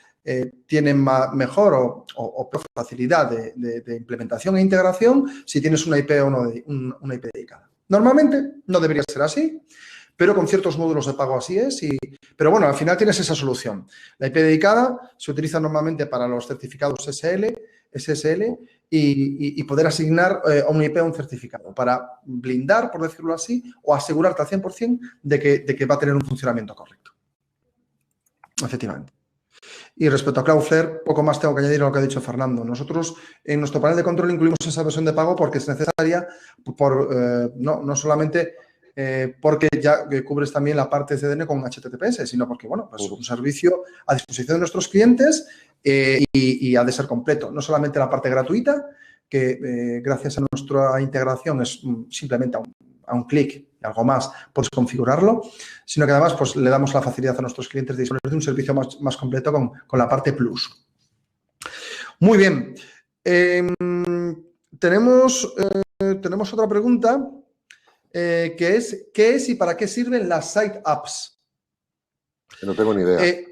tienen mejor o peor facilidad de implementación e integración si tienes una IP o una IP dedicada. Normalmente no debería ser así, pero con ciertos módulos de pago así es. Pero bueno, al final tienes esa solución. La IP dedicada se utiliza normalmente para los certificados SSL y poder asignar a una IP un certificado para blindar, por decirlo así, o asegurarte al 100% de que va a tener un funcionamiento correcto. Efectivamente. Y respecto a Cloudflare, poco más tengo que añadir a lo que ha dicho Fernando. Nosotros en nuestro panel de control incluimos esa versión de pago porque es necesaria, no solamente porque ya cubres también la parte CDN con HTTPS, sino porque, bueno, pues un servicio a disposición de nuestros clientes y ha de ser completo. No solamente la parte gratuita, que gracias a nuestra integración es simplemente a un clic y algo más, puedes configurarlo, sino que además pues, le damos la facilidad a nuestros clientes de disponer de un servicio más completo con la parte Plus. Muy bien. Tenemos otra pregunta que es, ¿qué es y para qué sirven las Site Apps? No tengo ni idea.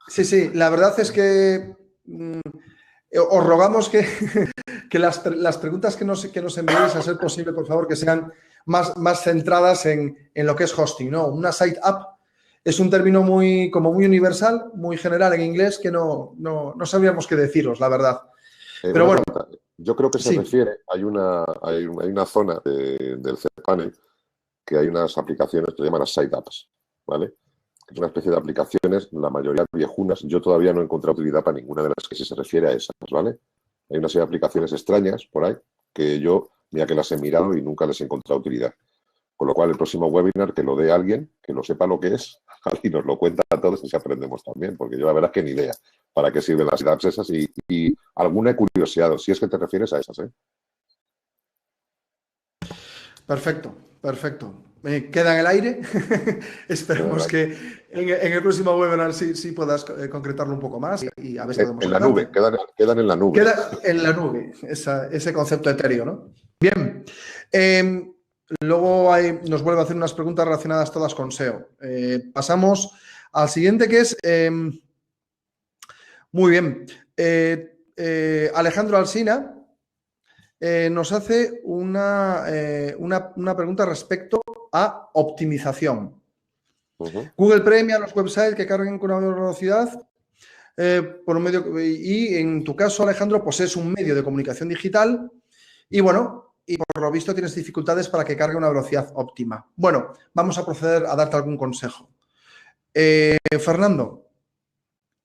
Sí, la verdad es que os rogamos que las preguntas que nos enviéis, a ser posible, por favor, que sean más centradas en lo que es hosting, ¿no? Una Site App es un término muy universal, muy general en inglés, que no sabríamos qué deciros, la verdad. Pero bueno. Yo creo que se refiere, hay una zona del cPanel que hay unas aplicaciones que se llaman las Site Apps, ¿vale? Es una especie de aplicaciones, la mayoría viejunas. Yo todavía no he encontrado utilidad para ninguna de las que se refiere a esas, ¿vale? Hay una serie de aplicaciones extrañas por ahí que yo, mira que las he mirado y nunca les he encontrado utilidad. Con lo cual, el próximo webinar que lo dé alguien, que lo sepa lo que es, y nos lo cuenta a todos y así aprendemos también, porque yo la verdad es que ni idea para qué sirven las apps esas y alguna he curioseado, si es que te refieres a esas, ¿eh? Perfecto. Queda en el aire. Esperemos que en el próximo webinar sí puedas concretarlo un poco más y a ver si podemos. En la nube, quedan en la nube. Queda en la nube, ese concepto etéreo, ¿no? Bien. Luego nos vuelve a hacer unas preguntas relacionadas todas con SEO. Pasamos al siguiente, que es... muy bien. Alejandro Alsina nos hace una pregunta respecto a optimización. Google premia a los websites que carguen con una mayor velocidad por un medio, y en tu caso, Alejandro, pues es un medio de comunicación digital y bueno, y por lo visto tienes dificultades para que cargue una velocidad óptima. Bueno, vamos a proceder a darte algún consejo. Fernando,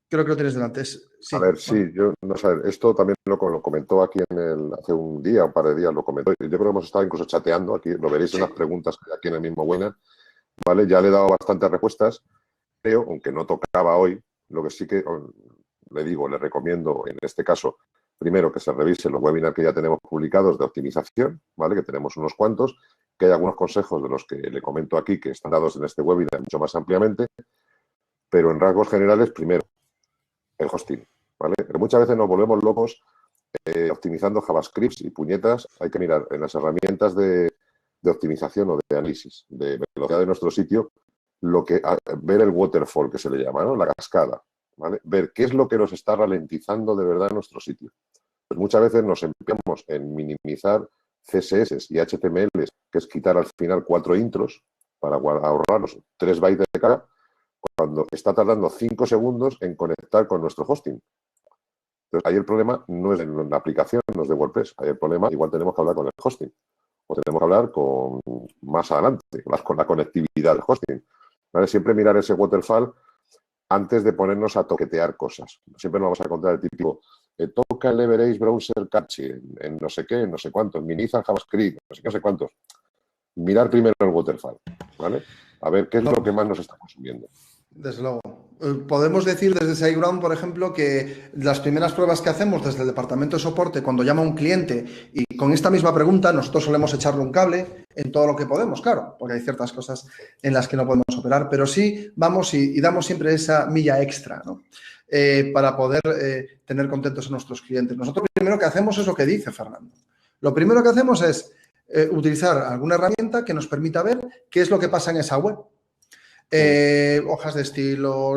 creo que lo tienes delante. Sí, a ver, sí, yo no sé, esto también lo comentó aquí hace un par de días lo comentó. Yo creo que hemos estado incluso chateando aquí, lo veréis en las preguntas aquí en el mismo webinar, ¿vale? Ya le he dado bastantes respuestas, creo, aunque no tocaba hoy, lo que sí que le recomiendo en este caso, primero que se revise los webinars que ya tenemos publicados de optimización, ¿vale? Que tenemos unos cuantos, que hay algunos consejos de los que le comento aquí que están dados en este webinar mucho más ampliamente, pero en rasgos generales, primero, el hosting, ¿vale? Pero muchas veces nos volvemos locos optimizando JavaScript y puñetas. Hay que mirar en las herramientas de optimización o de análisis de velocidad de nuestro sitio, ver el waterfall, que se le llama, ¿no? La cascada, ¿vale? Ver qué es lo que nos está ralentizando de verdad nuestro sitio. Pues muchas veces nos empeñamos en minimizar CSS y HTML, que es quitar al final 4 intros para ahorrarnos 3 bytes de cara, cuando está tardando 5 segundos en conectar con nuestro hosting. Entonces, ahí el problema no es en la aplicación, no es de WordPress. Ahí el problema, igual tenemos que hablar con el hosting. O tenemos que hablar más adelante, con la conectividad del hosting. ¿Vale? Siempre mirar ese waterfall antes de ponernos a toquetear cosas. Siempre nos vamos a encontrar el típico, toca el Leverage Browser Cache, en no sé qué, no sé cuántos, minimiza JavaScript, no sé cuántos. Mirar primero el waterfall, ¿vale? A ver qué es lo que más nos está consumiendo. Desde luego. Podemos decir desde SiteGround, por ejemplo, que las primeras pruebas que hacemos desde el departamento de soporte, cuando llama un cliente y con esta misma pregunta, nosotros solemos echarle un cable en todo lo que podemos, claro, porque hay ciertas cosas en las que no podemos operar, pero sí vamos y damos siempre esa milla extra, ¿no? Para poder tener contentos a nuestros clientes. Nosotros lo primero que hacemos es lo que dice Fernando. Lo primero que hacemos es utilizar alguna herramienta que nos permita ver qué es lo que pasa en esa web. Hojas de estilo,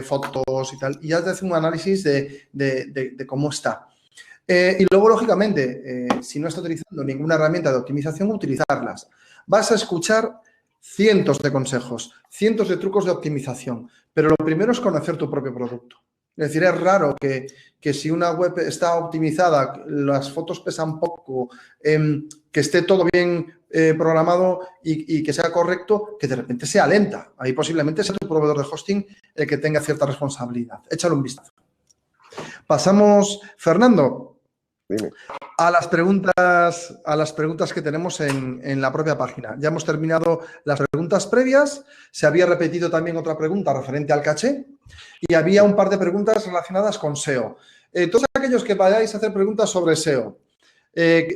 fotos y tal, y ya te hace un análisis de cómo está. Y luego, lógicamente, si no está utilizando ninguna herramienta de optimización, utilizarlas. Vas a escuchar cientos de consejos, cientos de trucos de optimización, pero lo primero es conocer tu propio producto. Es decir, es raro que si una web está optimizada, las fotos pesan poco, que esté todo bien programado y que sea correcto, que de repente sea lenta. Ahí posiblemente sea tu proveedor de hosting el que tenga cierta responsabilidad. Échale un vistazo. Pasamos, Fernando, Dime. a las preguntas que tenemos en la propia página. Ya hemos terminado las preguntas previas. Se había repetido también otra pregunta referente al caché y había un par de preguntas relacionadas con SEO. Todos aquellos que vayáis a hacer preguntas sobre SEO,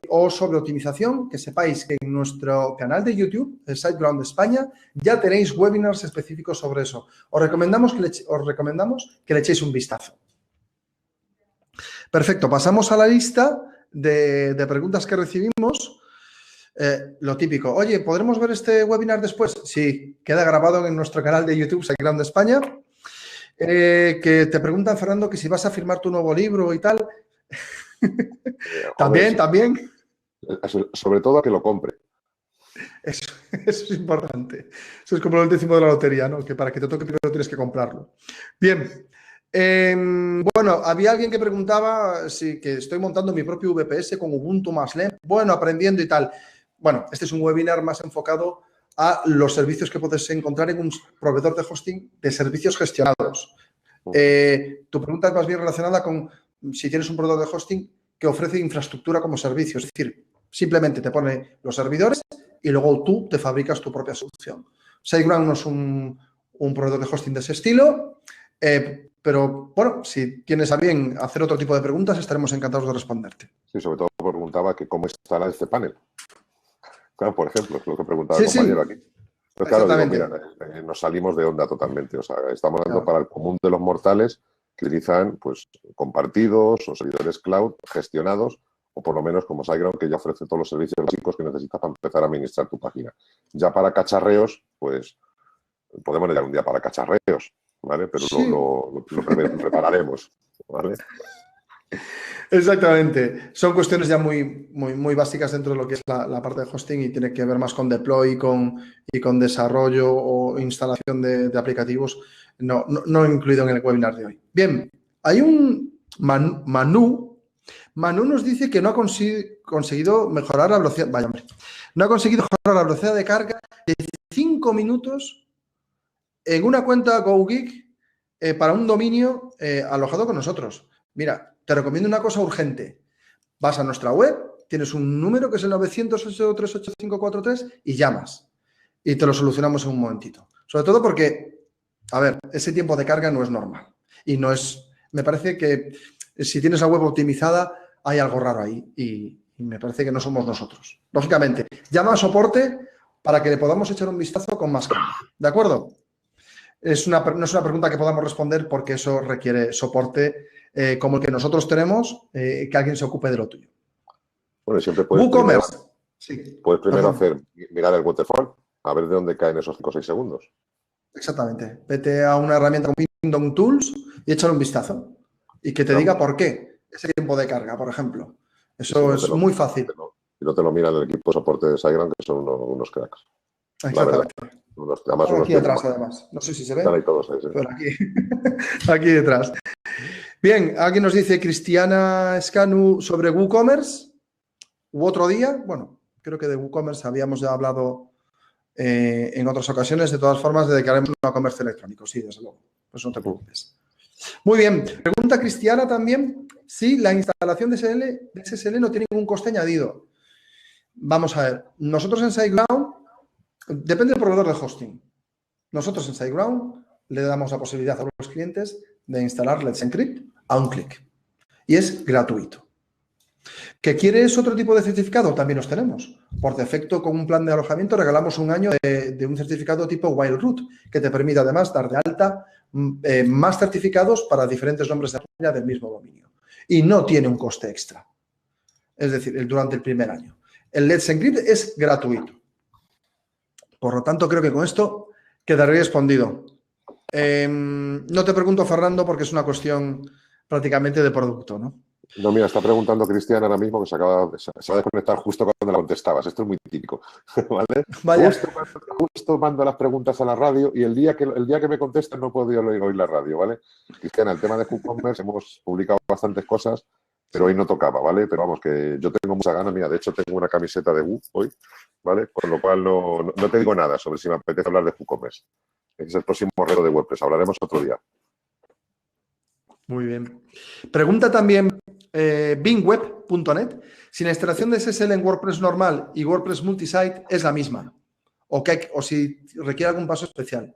o sobre optimización, que sepáis que en nuestro canal de YouTube, el SiteGround España, ya tenéis webinars específicos sobre eso. Os recomendamos que le echéis un vistazo. Perfecto, pasamos a la lista de preguntas que recibimos. Lo típico, oye, ¿podremos ver este webinar después? Sí, queda grabado en nuestro canal de YouTube, SiteGround España. Que te preguntan, Fernando, que si vas a firmar tu nuevo libro y tal. También. Sobre todo a que lo compre. Eso es importante. Eso es como el décimo de la lotería, ¿no? Que para que te toque primero tienes que comprarlo. Bien. Bueno, había alguien que preguntaba que estoy montando mi propio VPS con Ubuntu más LEM. Bueno, aprendiendo y tal. Bueno, este es un webinar más enfocado a los servicios que puedes encontrar en un proveedor de hosting de servicios gestionados. Tu pregunta es más bien relacionada con si tienes un proveedor de hosting que ofrece infraestructura como servicio. Es decir, simplemente te pone los servidores y luego tú te fabricas tu propia solución. SiteGround no es un proveedor de hosting de ese estilo, pero bueno, si tienes a bien hacer otro tipo de preguntas, estaremos encantados de responderte. Sí, sobre todo preguntaba que cómo instala este panel. Claro, por ejemplo, es lo que preguntaba el compañero aquí. Pero claro, digo, mira, nos salimos de onda totalmente. O sea, estamos hablando para el común de los mortales que utilizan pues compartidos o servidores cloud gestionados, o por lo menos como SiteGround, que ya ofrece todos los servicios básicos que necesitas para empezar a administrar tu página. Ya para cacharreos, pues podemos llegar un día para cacharreos, ¿vale? Pero sí, lo prepararemos, ¿vale? Exactamente. Son cuestiones ya muy básicas dentro de lo que es la parte de hosting y tiene que ver más con deploy y con desarrollo o instalación de aplicativos, no incluido en el webinar de hoy. Bien, hay un Manu nos dice que no ha conseguido mejorar la velocidad. Vaya, hombre. No ha conseguido mejorar la velocidad de carga de 5 minutos en una cuenta GoGeek para un dominio alojado con nosotros. Mira, te recomiendo una cosa urgente. Vas a nuestra web, tienes un número que es el 900-838-543 y llamas. Y te lo solucionamos en un momentito. Sobre todo porque, a ver, ese tiempo de carga no es normal. Y no es... Me parece que si tienes la web optimizada, hay algo raro ahí. Y me parece que no somos nosotros. Lógicamente, llama a soporte para que le podamos echar un vistazo con más calma. ¿De acuerdo? No es una pregunta que podamos responder porque eso requiere soporte como el que nosotros tenemos, que alguien se ocupe de lo tuyo. Bueno, siempre puedes primero mirar el waterfall, a ver de dónde caen esos 5 o 6 segundos. Exactamente. Vete a una herramienta como Pingdom Tools y échale un vistazo. Y que te diga por qué ese tiempo de carga, por ejemplo. Eso es muy fácil. Y no te lo mira el equipo de soporte de SiteGround, que son unos cracks. Exactamente. Aquí detrás, además. No sé si se ve. Están ahí todos ahí, sí. Pero aquí detrás. Bien, alguien nos dice Cristiana Escanu sobre WooCommerce u otro día. Bueno, creo que de WooCommerce habíamos ya hablado en otras ocasiones. De todas formas, dedicaremos a comercio electrónico. Sí, desde luego. Pues no te preocupes. Muy bien. Pregunta Cristiana también si la instalación de SSL no tiene ningún coste añadido. Vamos a ver. Nosotros en SiteGround, depende del proveedor de hosting. Nosotros en SiteGround le damos la posibilidad a los clientes de instalar Let's Encrypt a un clic. Y es gratuito. ¿Que quieres otro tipo de certificado? También los tenemos. Por defecto, con un plan de alojamiento, regalamos un año de un certificado tipo Wildroot, que te permite además dar de alta más certificados para diferentes nombres de página del mismo dominio. Y no tiene un coste extra. Es decir, durante el primer año. El Let's Encrypt es gratuito. Por lo tanto, creo que con esto quedaré respondido. No te pregunto, Fernando, porque es una cuestión prácticamente de producto, ¿no? No, mira, está preguntando Cristian ahora mismo que se va a desconectar justo cuando la contestabas. Esto es muy típico, ¿vale? Vaya. Justo mando las preguntas a la radio y el día que me contestan no puedo oír la radio, ¿vale? Cristian, el tema de WooCommerce hemos publicado bastantes cosas, pero hoy no tocaba, ¿vale? Pero vamos, que yo tengo mucha ganas. Mira, de hecho tengo una camiseta de Woo hoy, ¿vale? Con lo cual no te digo nada sobre si me apetece hablar de WooCommerce. Ese es el próximo reto de WordPress. Hablaremos otro día. Muy bien. Pregunta también bingweb.net si la instalación de SSL en WordPress normal y WordPress multisite es la misma o si requiere algún paso especial.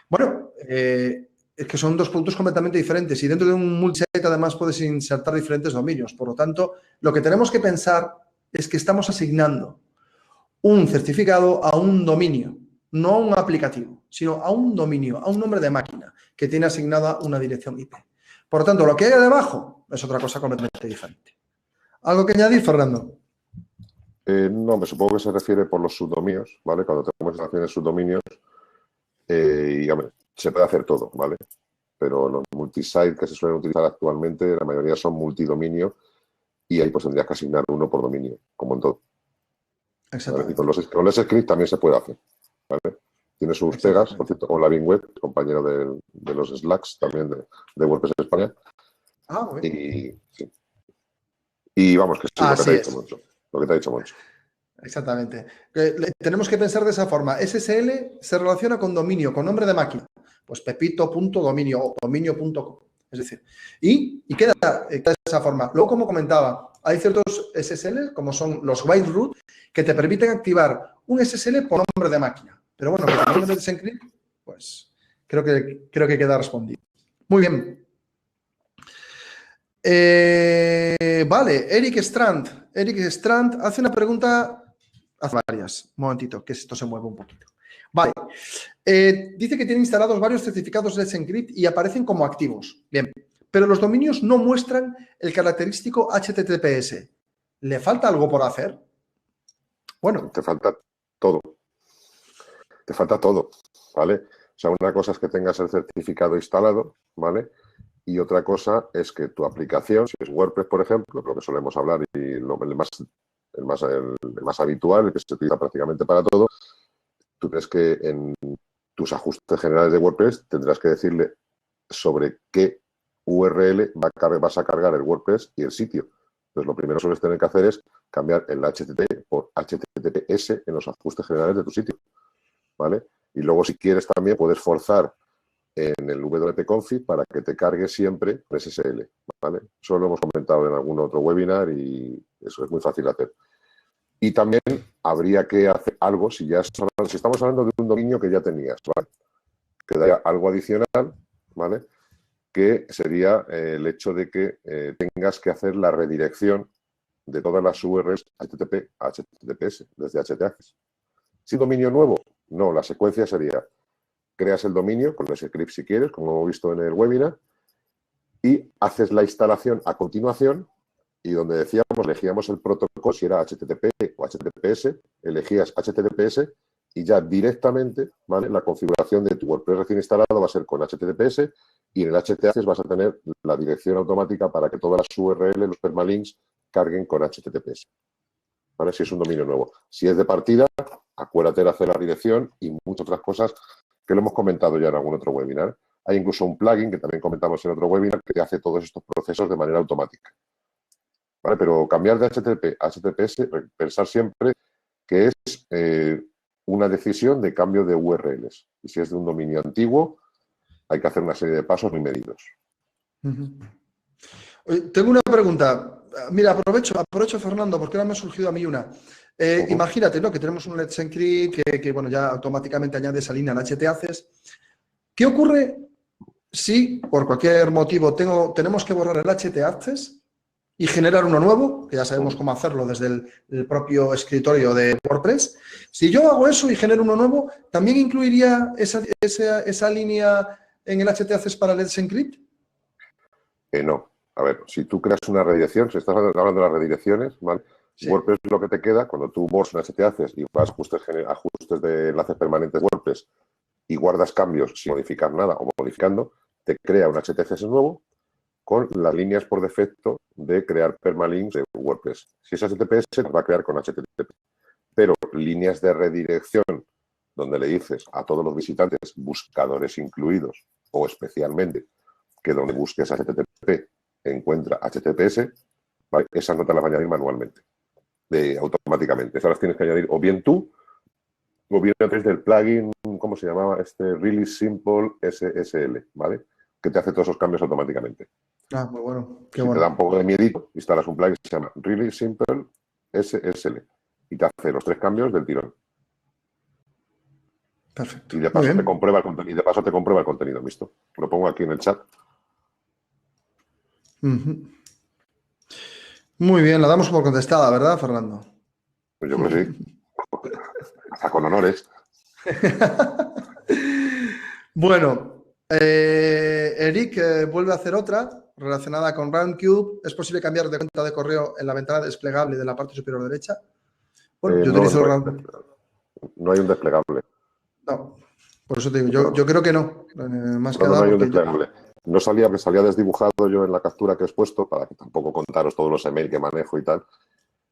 Bueno, es que son dos productos completamente diferentes y dentro de un multisite además puedes insertar diferentes dominios. Por lo tanto, lo que tenemos que pensar es que estamos asignando un certificado a un dominio, no a un aplicativo, sino a un dominio, a un nombre de máquina que tiene asignada una dirección IP. Por lo tanto, lo que hay debajo es otra cosa completamente diferente. ¿Algo que añadir, Fernando? No, me supongo que se refiere por los subdominios, ¿vale? Cuando tenemos instalaciones subdominios, y hombre, se puede hacer todo, ¿vale? Pero los multisite que se suelen utilizar actualmente, la mayoría son multidominio y ahí pues tendrías que asignar uno por dominio, como en todo. ¿Vale? Y con los scripts también se puede hacer, ¿vale? Tiene sus pegas, por cierto, con la Web, compañero de los Slacks también de WordPress España. Ah, muy bien. Sí. Y vamos, que sí, lo que te ha dicho Moncho. Lo que te ha dicho Moncho. Exactamente. Tenemos que pensar de esa forma. SSL se relaciona con dominio, con nombre de máquina. Pues pepito.dominio o dominio.com. Es decir, y queda de esa forma. Luego, como comentaba, hay ciertos SSL, como son los white root, que te permiten activar un SSL por nombre de máquina. Pero bueno, como no metes encrypt, pues creo que queda respondido. Muy bien. Vale, Eric Strand hace una pregunta, hace varias, un momentito, que esto se mueve un poquito. Vale, dice que tiene instalados varios certificados Let's Encrypt y aparecen como activos. Bien, pero los dominios no muestran el característico HTTPS. ¿Le falta algo por hacer? Bueno. Te falta todo. Te falta todo, ¿vale? O sea, una cosa es que tengas el certificado instalado, ¿vale? Y otra cosa es que tu aplicación, si es WordPress, por ejemplo, lo que solemos hablar y el más habitual, el que se utiliza prácticamente para todo, tú crees que en tus ajustes generales de WordPress tendrás que decirle sobre qué URL vas a cargar el WordPress y el sitio. Entonces, lo primero que sueles tener que hacer es cambiar el HTTP por HTTPS en los ajustes generales de tu sitio, ¿vale? Y luego, si quieres, también puedes forzar en el wp-config para que te cargue siempre SSL, ¿vale? Eso lo hemos comentado en algún otro webinar y eso es muy fácil de hacer. Y también habría que hacer algo, si estamos hablando de un dominio que ya tenías, ¿vale? Que daría algo adicional, ¿vale? Que sería el hecho de que tengas que hacer la redirección de todas las URLs HTTP a HTTPS desde htaccess. ¿Si dominio nuevo? No, la secuencia sería: creas el dominio con ese script si quieres, como hemos visto en el webinar, y haces la instalación a continuación y donde decíamos, elegíamos el protocolo, si era HTTP o HTTPS, elegías HTTPS y ya directamente, ¿vale?, la configuración de tu WordPress recién instalado va a ser con HTTPS y en el htaccess vas a tener la dirección automática para que todas las URL, los permalinks, carguen con HTTPS. ¿Vale? Si es un dominio nuevo. Si es de partida, acuérdate de hacer la dirección y muchas otras cosas que lo hemos comentado ya en algún otro webinar. Hay incluso un plugin que también comentamos en otro webinar que hace todos estos procesos de manera automática. ¿Vale? Pero cambiar de HTTP a HTTPS, pensar siempre que es una decisión de cambio de URLs. Y si es de un dominio antiguo, hay que hacer una serie de pasos muy medidos. Tengo una pregunta. Mira, aprovecho, Fernando, porque ahora me ha surgido a mí una. Imagínate, ¿no?, que tenemos un Let's Encrypt que bueno, ya automáticamente añade esa línea al htaccess. ¿Qué ocurre si, por cualquier motivo, tenemos que borrar el htaccess y generar uno nuevo, que ya sabemos cómo hacerlo desde el propio escritorio de WordPress? Si yo hago eso y genero uno nuevo, ¿también incluiría esa línea en el htaccess para Let's Encrypt? No. A ver, si tú creas una redirección, si estás hablando de las redirecciones, ¿vale? Sí. WordPress es lo que te queda cuando tú borras un htaccess y vas a ajustes de enlaces permanentes WordPress y guardas cambios sin modificar nada o modificando, te crea un htaccess nuevo con las líneas por defecto de crear permalinks de WordPress. Si es HTTPS, te va a crear con HTTP. Pero líneas de redirección donde le dices a todos los visitantes, buscadores incluidos o especialmente, que donde busques HTTP encuentra HTTPS, ¿vale?, esas no te las va a añadir manualmente, automáticamente. Esas las tienes que añadir o bien tú, o bien a través del plugin, ¿cómo se llamaba? Really Simple SSL, ¿vale?, que te hace todos esos cambios automáticamente. Ah, muy bueno. Qué si bueno. te da un poco de miedito, instalas un plugin que se llama Really Simple SSL y te hace los 3 cambios del tirón. Perfecto. Y de paso te comprueba el contenido, y de paso te comprueba el contenido mixto. Lo pongo aquí en el chat. Muy bien, la damos por contestada, ¿verdad, Fernando? Pues yo creo que sí. Hasta con honores. Bueno, Eric vuelve a hacer otra relacionada con RoundCube. ¿Es posible cambiar de cuenta de correo en la ventana desplegable de la parte superior derecha? Bueno, yo utilizo no hay un desplegable. No, por eso te digo, yo creo que no. Más que No nada hay un porque desplegable. No salía, que salía desdibujado yo en la captura que he expuesto, para que tampoco contaros todos los emails que manejo y tal,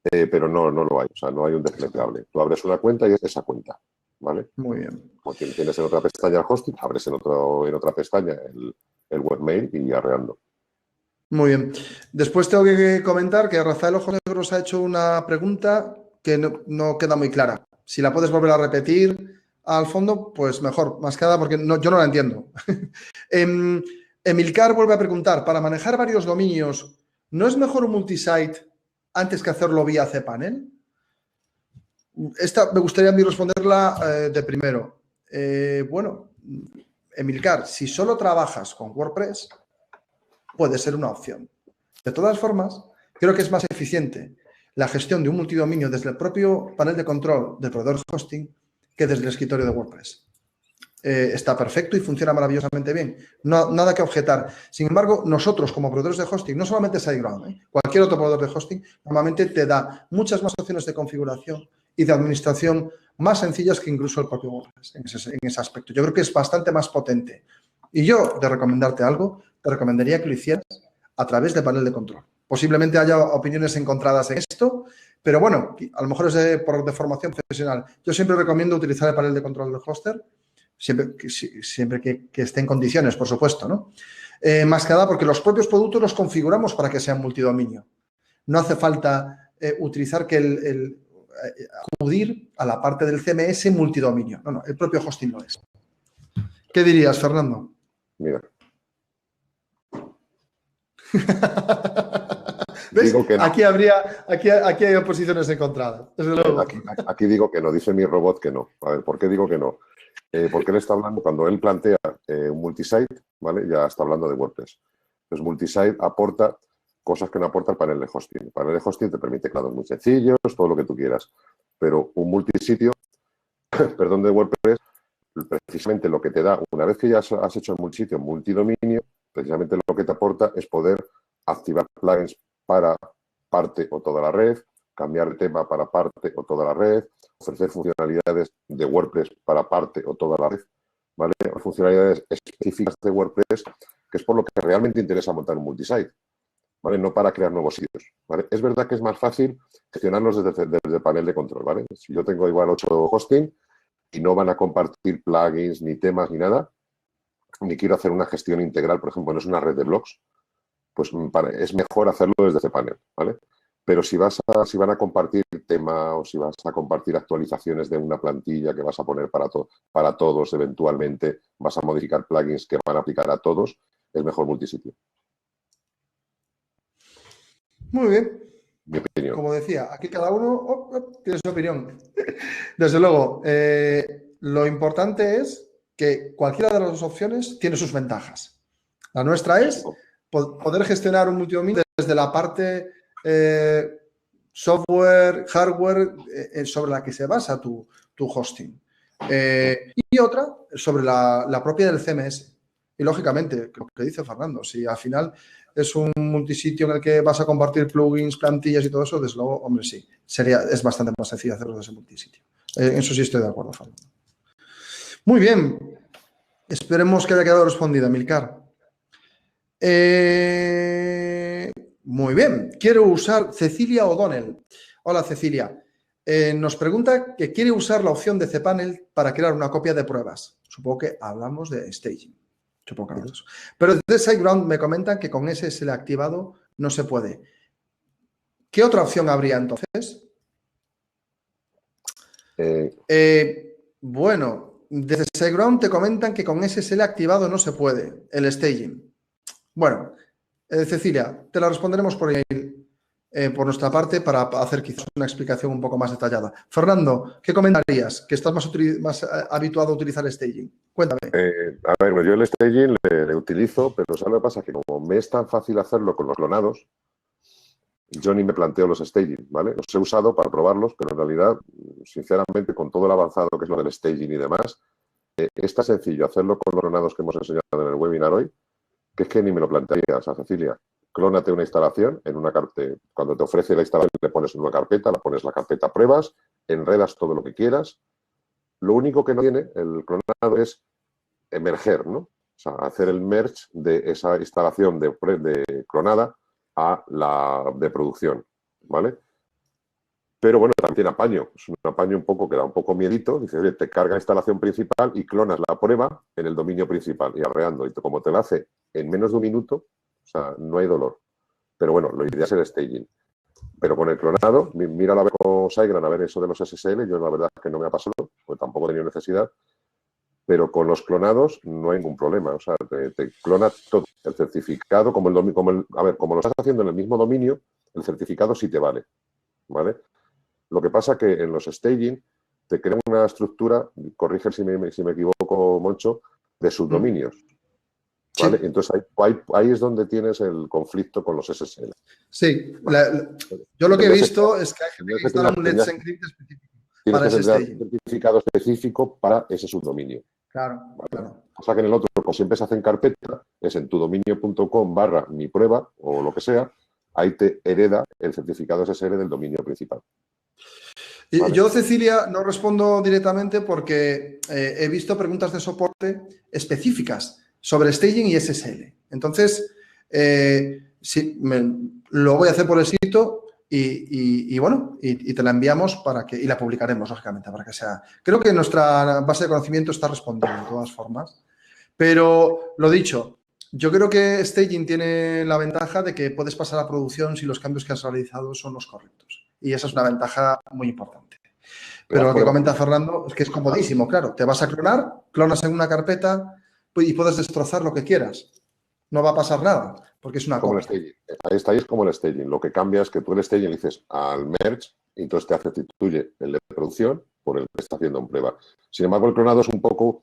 pero no lo hay, o sea, no hay un desplegable. Tú abres una cuenta y es esa cuenta, ¿vale? Muy bien. Como tienes en otra pestaña el hosting, abres en otra pestaña el webmail y arreando. Muy bien. Después tengo que comentar que Rafael Ojos Negros ha hecho una pregunta que no queda muy clara. Si la puedes volver a repetir al fondo, pues mejor, más que nada porque yo no la entiendo. Emilcar vuelve a preguntar, para manejar varios dominios, ¿no es mejor un multisite antes que hacerlo vía cPanel? Esta me gustaría a mí responderla de primero. Bueno, Emilcar, si solo trabajas con WordPress, puede ser una opción. De todas formas, creo que es más eficiente la gestión de un multidominio desde el propio panel de control del proveedor de hosting que desde el escritorio de WordPress. Está perfecto y funciona maravillosamente bien. Nada que objetar. Sin embargo, nosotros como proveedores de hosting, no solamente SiteGround, cualquier otro proveedor de hosting, normalmente te da muchas más opciones de configuración y de administración más sencillas que incluso el propio WordPress en ese aspecto. Yo creo que es bastante más potente. Y yo, de recomendarte algo, te recomendaría que lo hicieras a través del panel de control. Posiblemente haya opiniones encontradas en esto, pero bueno, a lo mejor es por de formación profesional. Yo siempre recomiendo utilizar el panel de control del hoster, siempre que esté en condiciones, por supuesto, ¿no? Más que nada porque los propios productos los configuramos para que sean multidominio. No hace falta utilizar acudir a la parte del CMS multidominio. No, el propio hosting lo es. ¿Qué dirías, Fernando? Mira. ¿Ves? Digo que no. Aquí hay oposiciones encontradas. Desde luego. Aquí digo que no, dice mi robot que no. A ver, ¿por qué digo que no? Porque él está hablando, cuando él plantea un multisite, ¿vale? Ya está hablando de WordPress. Entonces, multisite aporta cosas que no aporta el panel de hosting. El panel de hosting te permite clados muy sencillos, todo lo que tú quieras. Pero un multisitio, perdón, de WordPress, precisamente lo que te da, una vez que ya has hecho el multisitio, multidominio, precisamente lo que te aporta es poder activar plugins para parte o toda la red, cambiar de tema para parte o toda la red, ofrecer funcionalidades de WordPress para parte o toda la red, ¿vale? Funcionalidades específicas de WordPress, que es por lo que realmente interesa montar un multisite, ¿vale? No para crear nuevos sitios, ¿vale? Es verdad que es más fácil gestionarlos desde el panel de control, ¿vale? Si yo tengo igual 8 hosting y no van a compartir plugins, ni temas, ni nada, ni quiero hacer una gestión integral, por ejemplo, no es una red de blogs, pues es mejor hacerlo desde cPanel, ¿vale? Pero si van a compartir tema o si vas a compartir actualizaciones de una plantilla que vas a poner para todos eventualmente, vas a modificar plugins que van a aplicar a todos, es mejor multisitio. Muy bien. Mi opinión. Como decía, aquí cada uno tiene su opinión. Desde luego, lo importante es que cualquiera de las dos opciones tiene sus ventajas. La nuestra es poder gestionar un multidominio desde la parte software, hardware, sobre la que se basa tu hosting. Y otra sobre la propia del CMS. Y lógicamente, lo que dice Fernando, si al final es un multisitio en el que vas a compartir plugins, plantillas y todo eso, desde luego, hombre, sí, es bastante más sencillo hacerlo desde ese multisitio. En eso sí estoy de acuerdo, Fernando. Muy bien. Esperemos que haya quedado respondida, Milcar. Muy bien. Quiero usar Cecilia O'Donnell. Hola, Cecilia. Nos pregunta que quiere usar la opción de cPanel para crear una copia de pruebas. Supongo que hablamos de staging. Supongo que hablamos de eso. Pero desde SiteGround me comentan que con SSL activado no se puede. ¿Qué otra opción habría entonces? Bueno, desde SiteGround te comentan que con SSL activado no se puede el staging. Bueno, Cecilia, te la responderemos por email. por nuestra parte para hacer quizás una explicación un poco más detallada. Fernando, ¿qué comentarías? Que estás más habituado a utilizar staging. Cuéntame. A ver, pues yo el staging le utilizo, pero ¿sabes lo que pasa? Que como me es tan fácil hacerlo con los clonados, yo ni me planteo los staging, ¿vale? Los he usado para probarlos, pero en realidad, sinceramente, con todo el avanzado que es lo del staging y demás, es tan sencillo hacerlo con los clonados que hemos enseñado en el webinar hoy, que es que ni me lo plantearía, o sea, Cecilia. Clónate una instalación en una carpeta. Cuando te ofrece la instalación, le pones en una carpeta, la pones la carpeta pruebas, enredas todo lo que quieras. Lo único que no tiene el clonado es emerger, ¿no? O sea, hacer el merge de esa instalación de clonada a la de producción, ¿vale? Pero bueno, también tiene apaño. Es un apaño un poco que da un poco miedito. Dice, oye, te carga la instalación principal y clonas la prueba en el dominio principal y arreando. Y como te lo hace en menos de un minuto, o sea, no hay dolor. Pero bueno, lo ideal es el staging. Pero con el clonado, mira a ver con SiteGround, a ver eso de los SSL. Yo la verdad es que no me ha pasado, pues tampoco he tenido necesidad. Pero con los clonados no hay ningún problema. O sea, te clona todo. El certificado, como lo estás haciendo en el mismo dominio, el certificado sí te vale. ¿Vale? Lo que pasa que en los staging te crea una estructura, corrige si me equivoco, Moncho, de subdominios. ¿Vale? Sí. Entonces ahí es donde tienes el conflicto con los SSL. Sí, yo lo que he visto es que hay gente que instala un Let's Encrypt específico para ese staging. Un certificado específico para ese subdominio. Claro, ¿vale? claro. O sea que en el otro, como siempre se hace en carpeta, es en tudominio.com/mi prueba o lo que sea, ahí te hereda el certificado SSL del dominio principal. ¿Vale? Yo, Cecilia, no respondo directamente porque he visto preguntas de soporte específicas sobre staging y SSL. Entonces, sí, lo voy a hacer por escrito y bueno, y te la enviamos y la publicaremos, lógicamente, para que sea... Creo que nuestra base de conocimiento está respondiendo de todas formas. Pero, lo dicho, yo creo que staging tiene la ventaja de que puedes pasar a producción si los cambios que has realizado son los correctos. Y esa es una ventaja muy importante. Pero lo que comenta Fernando es que es comodísimo, claro. Te vas a clonas en una carpeta y puedes destrozar lo que quieras. No va a pasar nada, porque es una como copia. Ahí está, es como el staging. Lo que cambia es que tú el staging le dices al merge y entonces te sustituye el de producción por el que está haciendo en prueba. Sin embargo, el clonado es un poco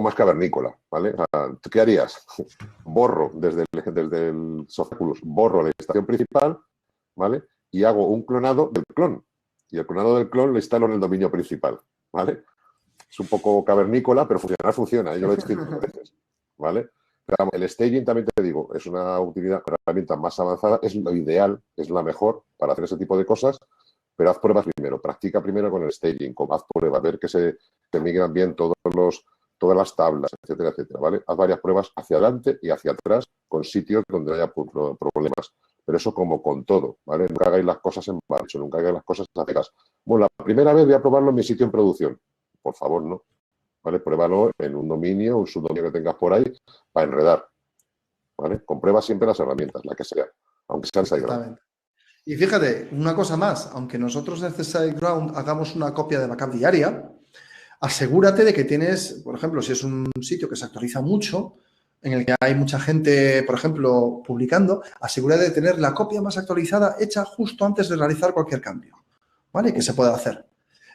más cavernícola, ¿vale? O sea, ¿qué harías? Borro desde el Softaculous, borro la instalación principal, ¿vale? Y hago un clonado del clon. Y el clonado del clon lo instalo en el dominio principal, ¿vale? Es un poco cavernícola, pero funciona. Yo lo he hecho 5 veces, ¿vale? Pero el staging, también te digo, es una herramienta más avanzada, es lo ideal, es la mejor para hacer ese tipo de cosas, pero haz pruebas primero, practica primero con el staging, haz pruebas, ver que se migran bien todas las tablas, etcétera, etcétera, ¿vale? Haz varias pruebas hacia adelante y hacia atrás con sitios donde haya problemas. Pero eso como con todo, ¿vale? Nunca hagáis las cosas en marcha, nunca hagáis las cosas a ciegas. Bueno, la primera vez voy a probarlo en mi sitio en producción. Por favor, no. ¿Vale? Pruébalo en un dominio, un subdominio que tengas por ahí para enredar. ¿Vale? Comprueba siempre las herramientas, la que sea, aunque sea en SiteGround. Y fíjate, una cosa más, aunque nosotros desde SiteGround hagamos una copia de backup diaria, asegúrate de que tienes, por ejemplo, si es un sitio que se actualiza mucho, en el que hay mucha gente, por ejemplo, publicando, asegúrate de tener la copia más actualizada hecha justo antes de realizar cualquier cambio, ¿vale? Que se pueda hacer.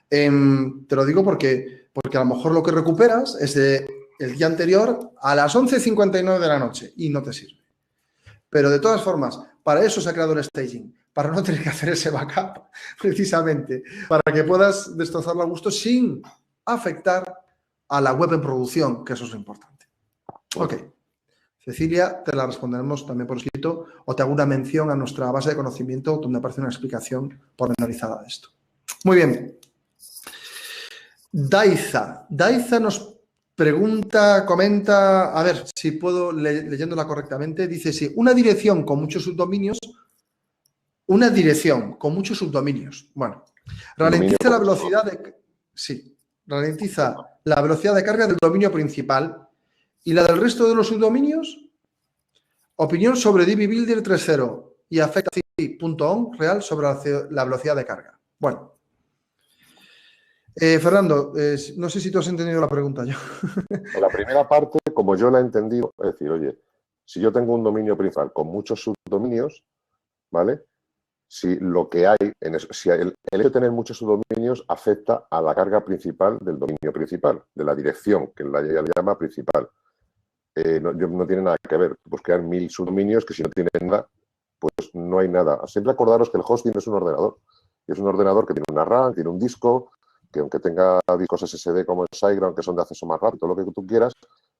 Te lo digo porque a lo mejor lo que recuperas es el día anterior a las 11:59 de la noche y no te sirve. Pero de todas formas, para eso se ha creado el staging, para no tener que hacer ese backup, precisamente, para que puedas destrozarlo a gusto sin afectar a la web en producción, que eso es lo importante. Ok. Cecilia, te la responderemos también por escrito o te hago una mención a nuestra base de conocimiento donde aparece una explicación pormenorizada de esto. Muy bien. Daiza nos pregunta, comenta, a ver si puedo leyéndola correctamente, dice sí, una dirección con muchos subdominios. Bueno, ralentiza la velocidad de... Sí, ralentiza la velocidad de carga del dominio principal y la del resto de los subdominios. Opinión sobre DB Builder 3.0 y afecta .on real sobre la velocidad de carga. Bueno. Fernando, no sé si tú has entendido la pregunta yo. La primera parte, como yo la he entendido, es decir, oye, si yo tengo un dominio principal con muchos subdominios, ¿vale? si lo que hay, si el hecho de tener muchos subdominios afecta a la carga principal del dominio principal, de la dirección, que la llama principal. No tiene nada que ver. Pues crear 1000 subdominios que si no tienen nada, pues no hay nada. Siempre acordaros que el hosting es un ordenador. Y es un ordenador que tiene una RAM, tiene un disco, que aunque tenga discos SSD como el SiteGround, que son de acceso más rápido, todo lo que tú quieras,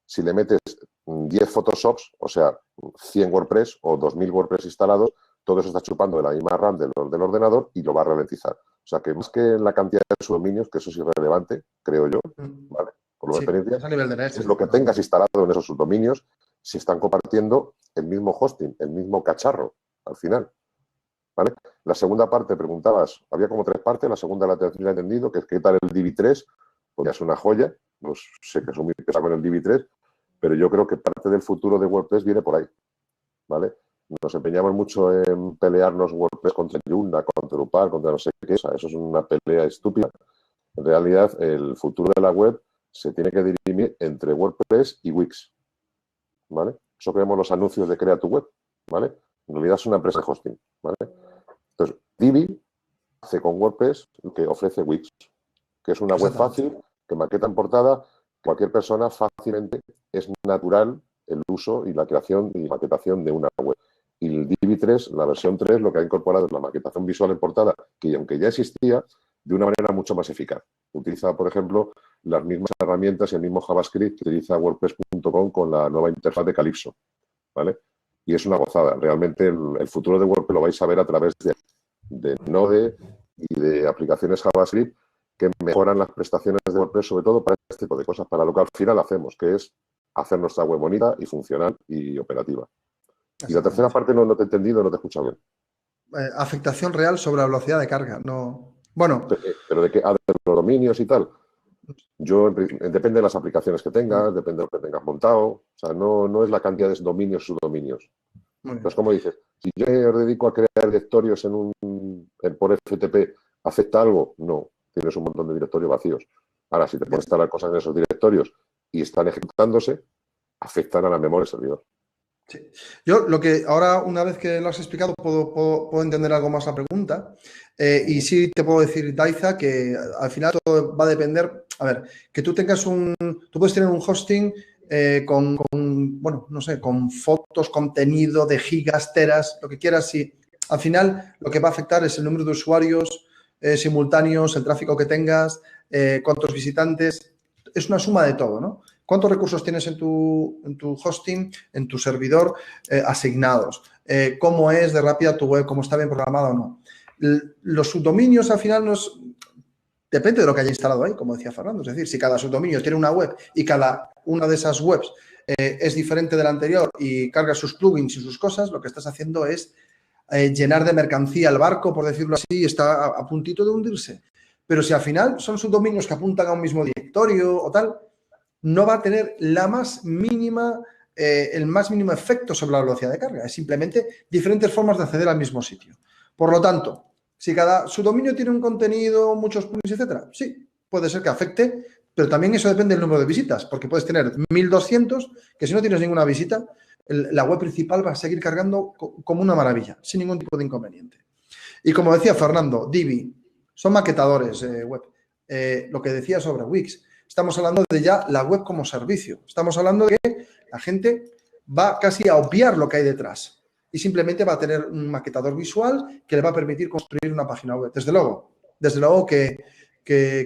si le metes 10 Photoshops, o sea, 100 WordPress o 2000 WordPress instalados, todo eso está chupando de la misma RAM del ordenador y lo va a ralentizar. O sea, que más que la cantidad de subdominios, que eso es irrelevante, creo yo, ¿vale? Por lo experiencia, es a nivel de net, es lo que tengas instalado en esos subdominios si están compartiendo el mismo hosting, el mismo cacharro, al final. ¿Vale? La segunda parte, preguntabas, había como 3 partes, la segunda la he entendido, que es qué tal el Divi3, pues ya es una joya, pues sé que soy muy pesado con el Divi3, pero yo creo que parte del futuro de WordPress viene por ahí, ¿vale? Nos empeñamos mucho en pelearnos WordPress contra Joomla, contra Drupal, contra no sé qué, o sea, eso es una pelea estúpida. En realidad, el futuro de la web se tiene que dirimir entre WordPress y Wix, ¿vale? Eso creemos los anuncios de Crea tu Web, ¿vale? En realidad es una empresa de hosting, ¿vale? Entonces, Divi hace con WordPress lo que ofrece Wix, que es una web fácil, que maqueta en portada, cualquier persona fácilmente, es natural el uso y la creación y maquetación de una web. Y el Divi 3, la versión 3, lo que ha incorporado es la maquetación visual en portada, que aunque ya existía, de una manera mucho más eficaz. Utiliza, por ejemplo, las mismas herramientas y el mismo JavaScript que utiliza WordPress.com con la nueva interfaz de Calypso, ¿vale? Y es una gozada. Realmente el futuro de WordPress lo vais a ver a través de Node y de aplicaciones JavaScript que mejoran las prestaciones de WordPress, sobre todo para este tipo de cosas, para lo que al final hacemos, que es hacer nuestra web bonita y funcional y operativa. Y la tercera parte no te he entendido, no te he escuchado bien. Afectación real sobre la velocidad de carga. No. Bueno. ¿Pero de qué? De los dominios y tal. Depende de las aplicaciones que tengas, depende de lo que tengas montado. O sea, no es la cantidad de dominios y subdominios. Entonces, como dices, si yo me dedico a crear directorios por FTP, ¿afecta algo? No. Tienes un montón de directorios vacíos. Ahora, si te pones a instalar cosas en esos directorios y están ejecutándose, afectan a la memoria del servidor. Sí. Yo lo que ahora, una vez que lo has explicado, puedo entender algo más la pregunta. Y sí te puedo decir, Daiza, que al final todo va a depender. A ver, que tú puedes tener un hosting bueno, no sé, con fotos, contenido de gigas, teras, lo que quieras. Y al final lo que va a afectar es el número de usuarios simultáneos, el tráfico que tengas, cuántos visitantes. Es una suma de todo, ¿no? ¿Cuántos recursos tienes en tu hosting, en tu servidor asignados? ¿Cómo es de rápida tu web? ¿Cómo está bien programada o no? Los subdominios al final depende de lo que haya instalado ahí, como decía Fernando. Es decir, si cada subdominio tiene una web y cada una de esas webs es diferente de la anterior y carga sus plugins y sus cosas, lo que estás haciendo es llenar de mercancía el barco, por decirlo así, y está a puntito de hundirse. Pero si al final son subdominios que apuntan a un mismo directorio o tal, no va a tener el más mínimo efecto sobre la velocidad de carga. Es simplemente diferentes formas de acceder al mismo sitio. Por lo tanto, si cada subdominio tiene un contenido, muchos plugins, etcétera, sí, puede ser que afecte, pero también eso depende del número de visitas, porque puedes tener 1200, que si no tienes ninguna visita, la web principal va a seguir cargando como una maravilla, sin ningún tipo de inconveniente. Y como decía Fernando, Divi, son maquetadores web. Lo que decía sobre Wix, estamos hablando de ya la web como servicio. Estamos hablando de que la gente va casi a obviar lo que hay detrás y simplemente va a tener un maquetador visual que le va a permitir construir una página web. Desde luego que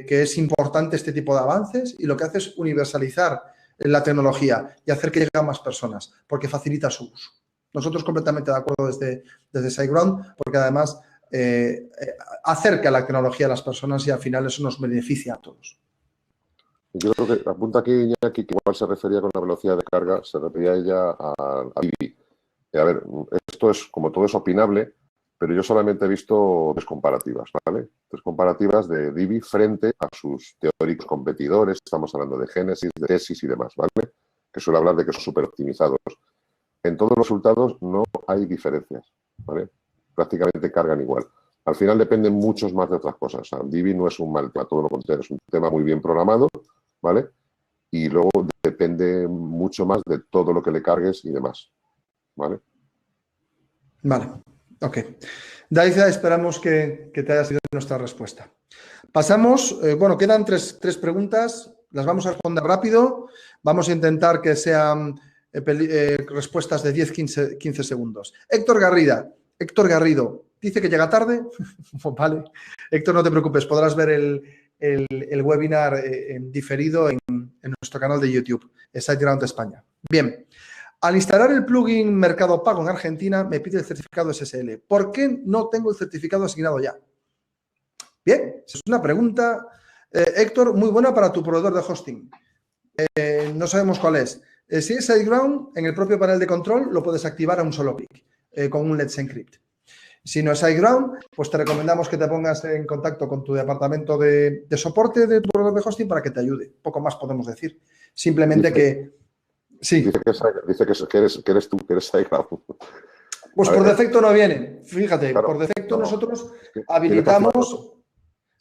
es importante este tipo de avances y lo que hace es universalizar la tecnología y hacer que llegue a más personas porque facilita su uso. Nosotros completamente de acuerdo desde SiteGround porque además acerca la tecnología a las personas y al final eso nos beneficia a todos. Yo creo que apunta aquí Iñaki, que igual se refería con la velocidad de carga, se refería ella a Divi. A ver, esto es, como todo es opinable, pero yo solamente he visto 3 comparativas, ¿vale? 3 comparativas de Divi frente a sus teóricos competidores. Estamos hablando de Genesis, de Tesis y demás, ¿vale? Que suele hablar de que son súper optimizados. En todos los resultados no hay diferencias, ¿vale? Prácticamente cargan igual. Al final dependen muchos más de otras cosas. O sea, Divi no es un mal tema, todo lo contrario, es un tema muy bien programado, ¿vale? Y luego depende mucho más de todo lo que le cargues y demás, ¿vale? Vale. Ok. Daisa, esperamos que te haya sido nuestra respuesta. Pasamos, bueno, quedan tres preguntas, las vamos a responder rápido. Vamos a intentar que sean respuestas de 10-15 segundos. Héctor Garrido, dice que llega tarde. Vale. Héctor, no te preocupes, podrás ver el webinar diferido en nuestro canal de YouTube, SiteGround España. Bien. Al instalar el plugin Mercado Pago en Argentina, me pide el certificado SSL. ¿Por qué no tengo el certificado asignado ya? Bien, es una pregunta, Héctor, muy buena para tu proveedor de hosting. No sabemos cuál es. Si es SiteGround, en el propio panel de control lo puedes activar a un solo clic con un Let's Encrypt. Si no es SiteGround, pues te recomendamos que te pongas en contacto con tu departamento de soporte de tu proveedor de hosting para que te ayude. Poco más podemos decir. Simplemente que... Sí. Dice que eres tú, que eres SiteGround. Pues por defecto no viene. Fíjate, claro, por defecto no, nosotros habilitamos...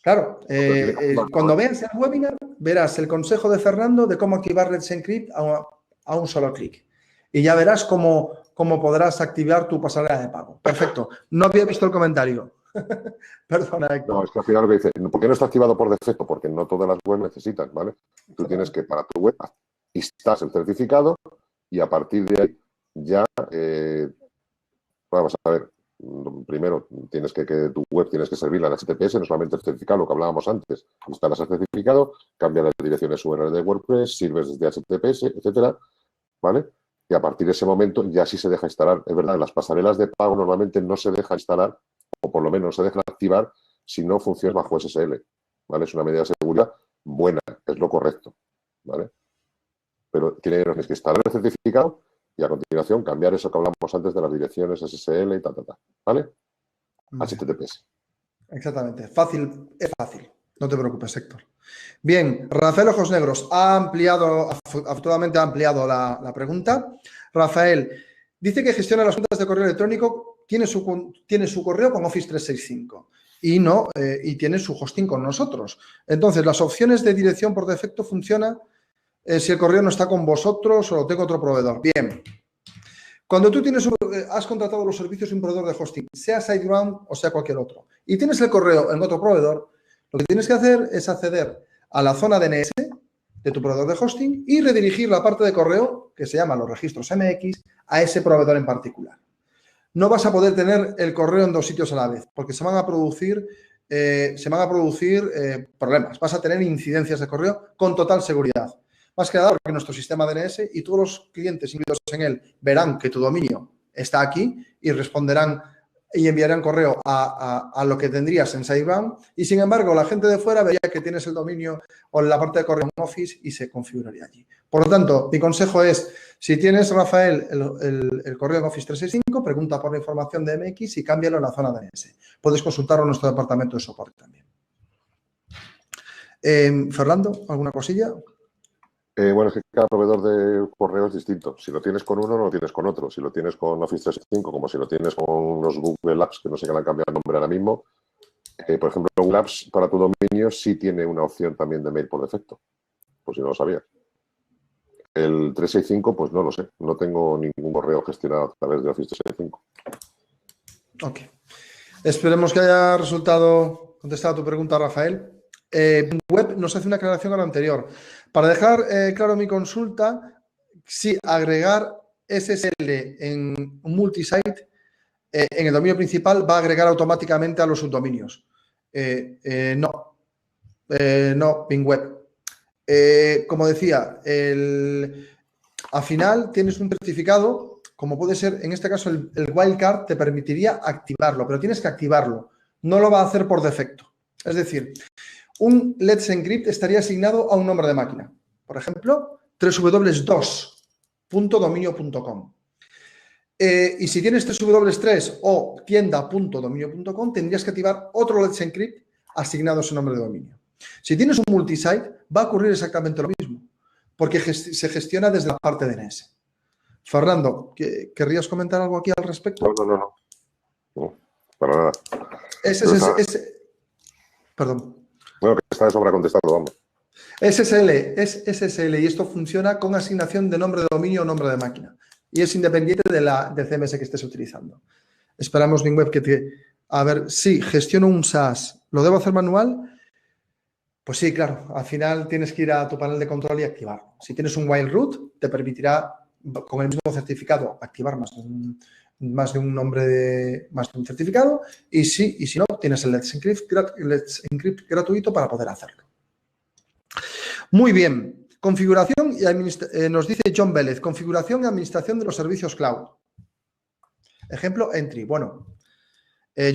Claro, cuando veas el webinar, verás el consejo de Fernando de cómo activar Let's Encrypt a un solo clic. Y ya verás cómo podrás activar tu pasarela de pago. Perfecto. No había visto el comentario. Perdona, Héctor. No, es que al final lo que dice, ¿por qué no está activado por defecto? Porque no todas las webs necesitan, ¿vale? Tú tienes que, para tu web, instalas el certificado y a partir de ahí ya, vamos a ver, primero tienes que tu web tienes que servirla en HTTPS, no solamente el certificado, lo que hablábamos antes. Instalas el certificado, cambias las direcciones URL de WordPress, sirves desde HTTPS, etcétera, ¿vale? Y a partir de ese momento ya sí se deja instalar. Es verdad, en las pasarelas de pago normalmente no se deja instalar, o por lo menos no se deja activar si no funciona bajo SSL, ¿vale? Es una medida de seguridad buena, es lo correcto, ¿vale? Pero tienes que instalar el certificado y a continuación cambiar eso que hablamos antes de las direcciones SSL y ¿vale? HTTPS. Exactamente. Fácil, es fácil. No te preocupes, Héctor. Bien, Rafael Ojos Negros ha ampliado, afortunadamente ha ampliado la pregunta. Rafael dice que gestiona las cuentas de correo electrónico, tiene su correo con Office 365 y tiene su hosting con nosotros. Entonces, las opciones de dirección por defecto funcionan si el correo no está con vosotros o lo tengo otro proveedor. Bien. Cuando tú has contratado los servicios de un proveedor de hosting, sea SiteGround o sea cualquier otro, y tienes el correo en otro proveedor, lo que tienes que hacer es acceder a la zona DNS de tu proveedor de hosting y redirigir la parte de correo, que se llama los registros MX, a ese proveedor en particular. No vas a poder tener el correo en dos sitios a la vez, porque se van a producir problemas. Vas a tener incidencias de correo con total seguridad. Más que nada porque nuestro sistema DNS y todos los clientes incluidos en él verán que tu dominio está aquí y responderán y enviarán correo a lo que tendrías en SiteGround y sin embargo la gente de fuera vería que tienes el dominio o la parte de correo en Office y se configuraría allí. Por lo tanto, mi consejo es, si tienes, Rafael, el correo en Office 365, pregunta por la información de MX y cámbialo en la zona DNS. Puedes consultarlo en nuestro departamento de soporte también. Fernando, ¿alguna cosilla? Bueno, es que cada proveedor de correo es distinto. Si lo tienes con uno, no lo tienes con otro. Si lo tienes con Office 365, como si lo tienes con los Google Apps, que no sé qué le han cambiado el nombre ahora mismo. Por ejemplo, Google Apps para tu dominio sí tiene una opción también de mail por defecto, por si no lo sabías. El 365, pues no lo sé. No tengo ningún correo gestionado a través de Office 365. Ok. Esperemos que haya resultado contestada tu pregunta, Rafael. Web nos hace una aclaración a lo anterior. Para dejar claro mi consulta, si agregar SSL en un multisite, en el dominio principal va a agregar automáticamente a los subdominios. No, PingWeb. Como decía, al final tienes un certificado, como puede ser, en este caso el wildcard te permitiría activarlo, pero tienes que activarlo. No lo va a hacer por defecto. Es decir, un Let's Encrypt estaría asignado a un nombre de máquina. Por ejemplo, www.dos.dominio.com. Y si tienes www.3 o tienda.dominio.com, tendrías que activar otro Let's Encrypt asignado a ese nombre de dominio. Si tienes un multisite, va a ocurrir exactamente lo mismo, porque se gestiona desde la parte DNS. Fernando, ¿querrías comentar algo aquí al respecto? No, para nada. Perdón. Bueno, que está de sobra contestado, vamos. SSL es SSL y esto funciona con asignación de nombre de dominio o nombre de máquina y es independiente del CMS que estés utilizando. Esperamos BingWeb que te... A ver, sí, gestiono un SaaS. ¿Lo debo hacer manual? Pues sí, claro. Al final tienes que ir a tu panel de control y activarlo. Si tienes un while root, te permitirá, con el mismo certificado, activar más de un nombre, más de un certificado. Y si no, tienes el Let's Encrypt gratuito para poder hacerlo. Muy bien. Configuración y nos dice John Vélez, configuración y administración de los servicios cloud. Ejemplo, Entry. Bueno,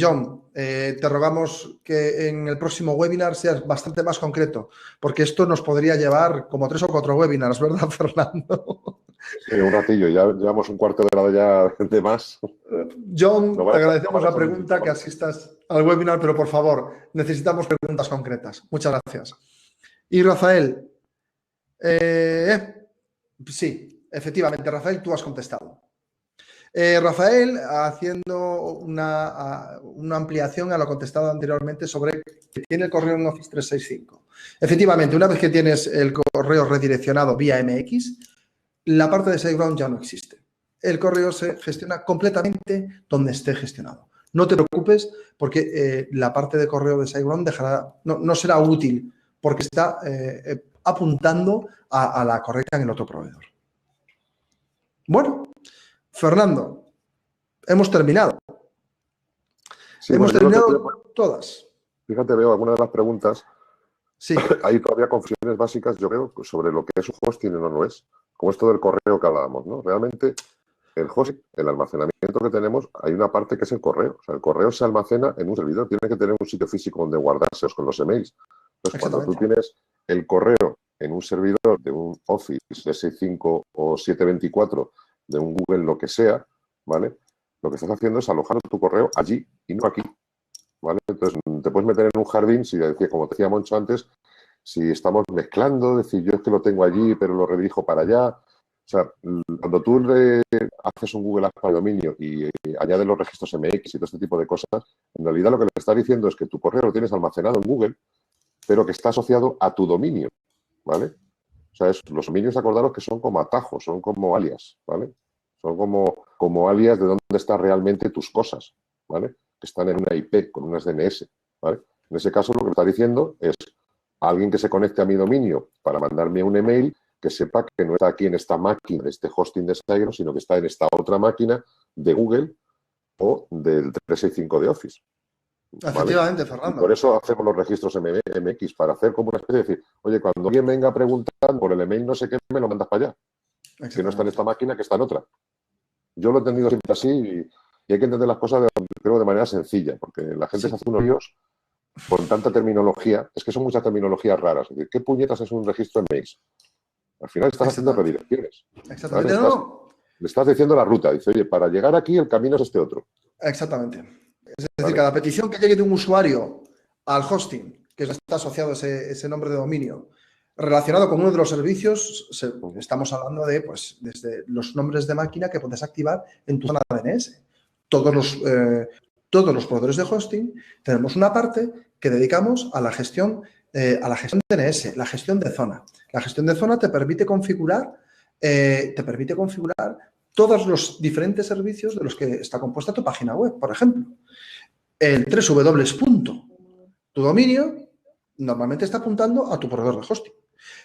John, te rogamos que en el próximo webinar seas bastante más concreto, porque esto nos podría llevar como 3 o 4 webinars, ¿verdad, Fernando? Sí, un ratillo, ya llevamos un cuarto de hora ya de más. John, te agradecemos la pregunta, que asistas al webinar, pero por favor, necesitamos preguntas concretas. Muchas gracias. Y Rafael, sí, efectivamente, Rafael, tú has contestado. Rafael, haciendo una ampliación a lo contestado anteriormente sobre que tiene el correo en Office 365. Efectivamente, una vez que tienes el correo redireccionado vía MX, la parte de SiteGround ya no existe. El correo se gestiona completamente donde esté gestionado. No te preocupes porque la parte de correo de SiteGround no será útil porque está apuntando a la correcta en el otro proveedor. Bueno, Fernando, hemos terminado. Sí, hemos terminado todas. Fíjate, veo algunas de las preguntas. Sí. Hay todavía confusiones básicas, yo creo, sobre lo que es un hosting y no lo es. Como esto del correo que hablábamos, ¿no? Realmente, el hosting, el almacenamiento que tenemos, hay una parte que es el correo. O sea, el correo se almacena en un servidor. Tiene que tener un sitio físico donde guardárselos con los emails. Entonces, cuando tú tienes el correo en un servidor de un Office 365 o 724, de un Google, lo que sea, ¿vale? Lo que estás haciendo es alojar tu correo allí y no aquí, ¿vale? Entonces, te puedes meter en un jardín, como te decía Moncho antes, si estamos mezclando, decir, yo es que lo tengo allí, pero lo redirijo para allá. O sea, cuando tú haces un Google Apps para dominio y añades los registros MX y todo este tipo de cosas, en realidad lo que le estás diciendo es que tu correo lo tienes almacenado en Google, pero que está asociado a tu dominio, ¿vale? O sea, los dominios, acordaros que son como atajos, son como alias, ¿vale? Son como alias de dónde están realmente tus cosas, ¿vale? Que están en una IP con unas DNS, ¿vale? En ese caso, lo que está diciendo es alguien que se conecte a mi dominio para mandarme un email, que sepa que no está aquí en esta máquina de este hosting de SiteGround, sino que está en esta otra máquina de Google o del 365 de Office. Efectivamente, ¿vale? Fernando. Y por eso hacemos los registros MX, para hacer como una especie de decir, oye, cuando alguien venga a preguntar por el email no sé qué, me lo mandas para allá. Que no está en esta máquina, que está en otra. Yo lo he entendido siempre así y hay que entender las cosas, creo, de manera sencilla, porque la gente se hace unos líos con tanta terminología. Es que son muchas terminologías raras. Es decir, ¿qué puñetas es un registro MX? Al final estás haciendo redirecciones. Exactamente. ¿Vale? Le estás diciendo la ruta. Dice, oye, para llegar aquí el camino es este otro. Exactamente. Es decir, cada petición que llegue de un usuario al hosting, que está asociado ese nombre de dominio, relacionado con uno de los servicios, estamos hablando de, pues, desde los nombres de máquina que puedes activar en tu zona DNS. Todos los proveedores de hosting tenemos una parte que dedicamos a la gestión DNS, la gestión de zona. La gestión de zona te permite configurar todos los diferentes servicios de los que está compuesta tu página web, por ejemplo. El 3W. Tu dominio normalmente está apuntando a tu proveedor de hosting.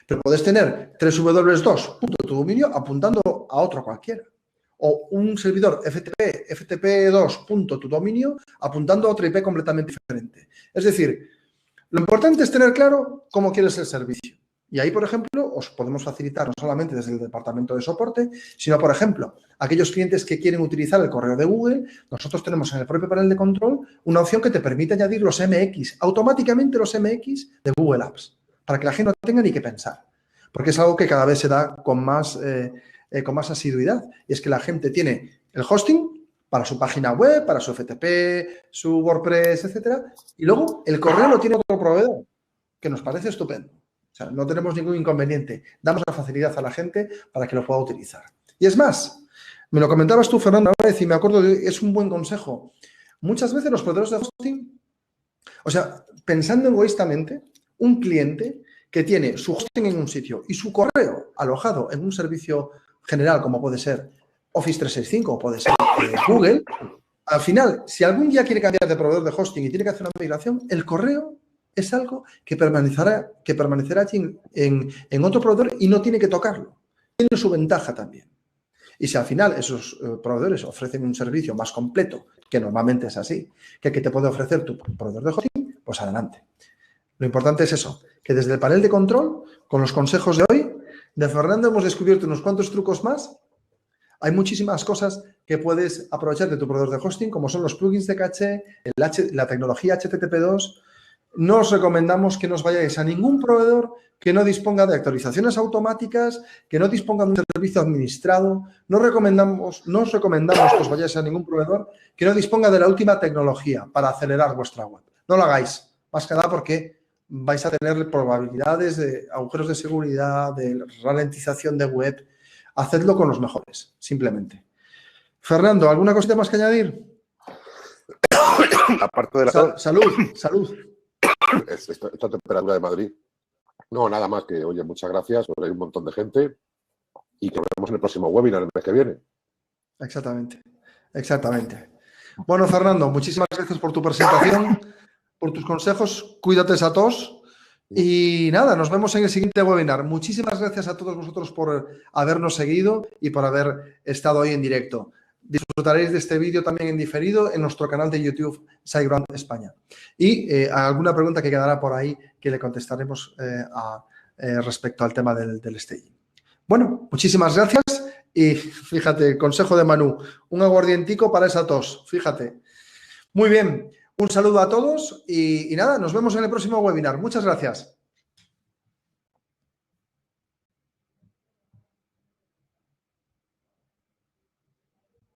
Pero puedes tener 3W2. Tu dominio apuntando a otro cualquiera. O un servidor FTP2. Tu dominio apuntando a otra IP completamente diferente. Es decir, lo importante es tener claro cómo quieres el servicio. Y ahí, por ejemplo, os podemos facilitar no solamente desde el departamento de soporte, sino, por ejemplo, aquellos clientes que quieren utilizar el correo de Google, nosotros tenemos en el propio panel de control una opción que te permite añadir los MX, automáticamente los MX de Google Apps, para que la gente no tenga ni que pensar. Porque es algo que cada vez se da con más asiduidad. Y es que la gente tiene el hosting para su página web, para su FTP, su WordPress, etcétera, y luego el correo lo tiene otro proveedor, que nos parece estupendo. O sea, no tenemos ningún inconveniente. Damos la facilidad a la gente para que lo pueda utilizar. Y es más, me lo comentabas tú, Fernando, una vez, y me acuerdo que es un buen consejo. Muchas veces los proveedores de hosting, o sea, pensando egoístamente, un cliente que tiene su hosting en un sitio y su correo alojado en un servicio general, como puede ser Office 365 o puede ser Google, al final, si algún día quiere cambiar de proveedor de hosting y tiene que hacer una migración, el correo es algo que permanecerá allí en otro proveedor y no tiene que tocarlo. Tiene su ventaja también. Y si al final esos proveedores ofrecen un servicio más completo, que normalmente es así, que te puede ofrecer tu proveedor de hosting, pues adelante. Lo importante es eso, que desde el panel de control, con los consejos de hoy, de Fernando hemos descubierto unos cuantos trucos más. Hay muchísimas cosas que puedes aprovechar de tu proveedor de hosting, como son los plugins de caché, la tecnología HTTP2. No os recomendamos que nos vayáis a ningún proveedor que no disponga de actualizaciones automáticas, que no disponga de un servicio administrado. No os recomendamos que os vayáis a ningún proveedor que no disponga de la última tecnología para acelerar vuestra web. No lo hagáis, más que nada porque vais a tener probabilidades de agujeros de seguridad, de ralentización de web. Hacedlo con los mejores, simplemente. Fernando, ¿alguna cosita más que añadir? Aparte de la... Salud. Esta temperatura de Madrid. No, nada más que, oye, muchas gracias. Hay un montón de gente y que nos vemos en el próximo webinar el mes que viene. Exactamente. Bueno, Fernando, muchísimas gracias por tu presentación, por tus consejos. Cuídate a todos. Y nada, nos vemos en el siguiente webinar. Muchísimas gracias a todos vosotros por habernos seguido y por haber estado hoy en directo. Disfrutaréis de este vídeo también en diferido en nuestro canal de YouTube SiteGround España. Y alguna pregunta que quedará por ahí que le contestaremos respecto al tema del staging. Bueno, muchísimas gracias y fíjate, consejo de Manu, un aguardientico para esa tos, fíjate. Muy bien, un saludo a todos y nada, nos vemos en el próximo webinar. Muchas gracias.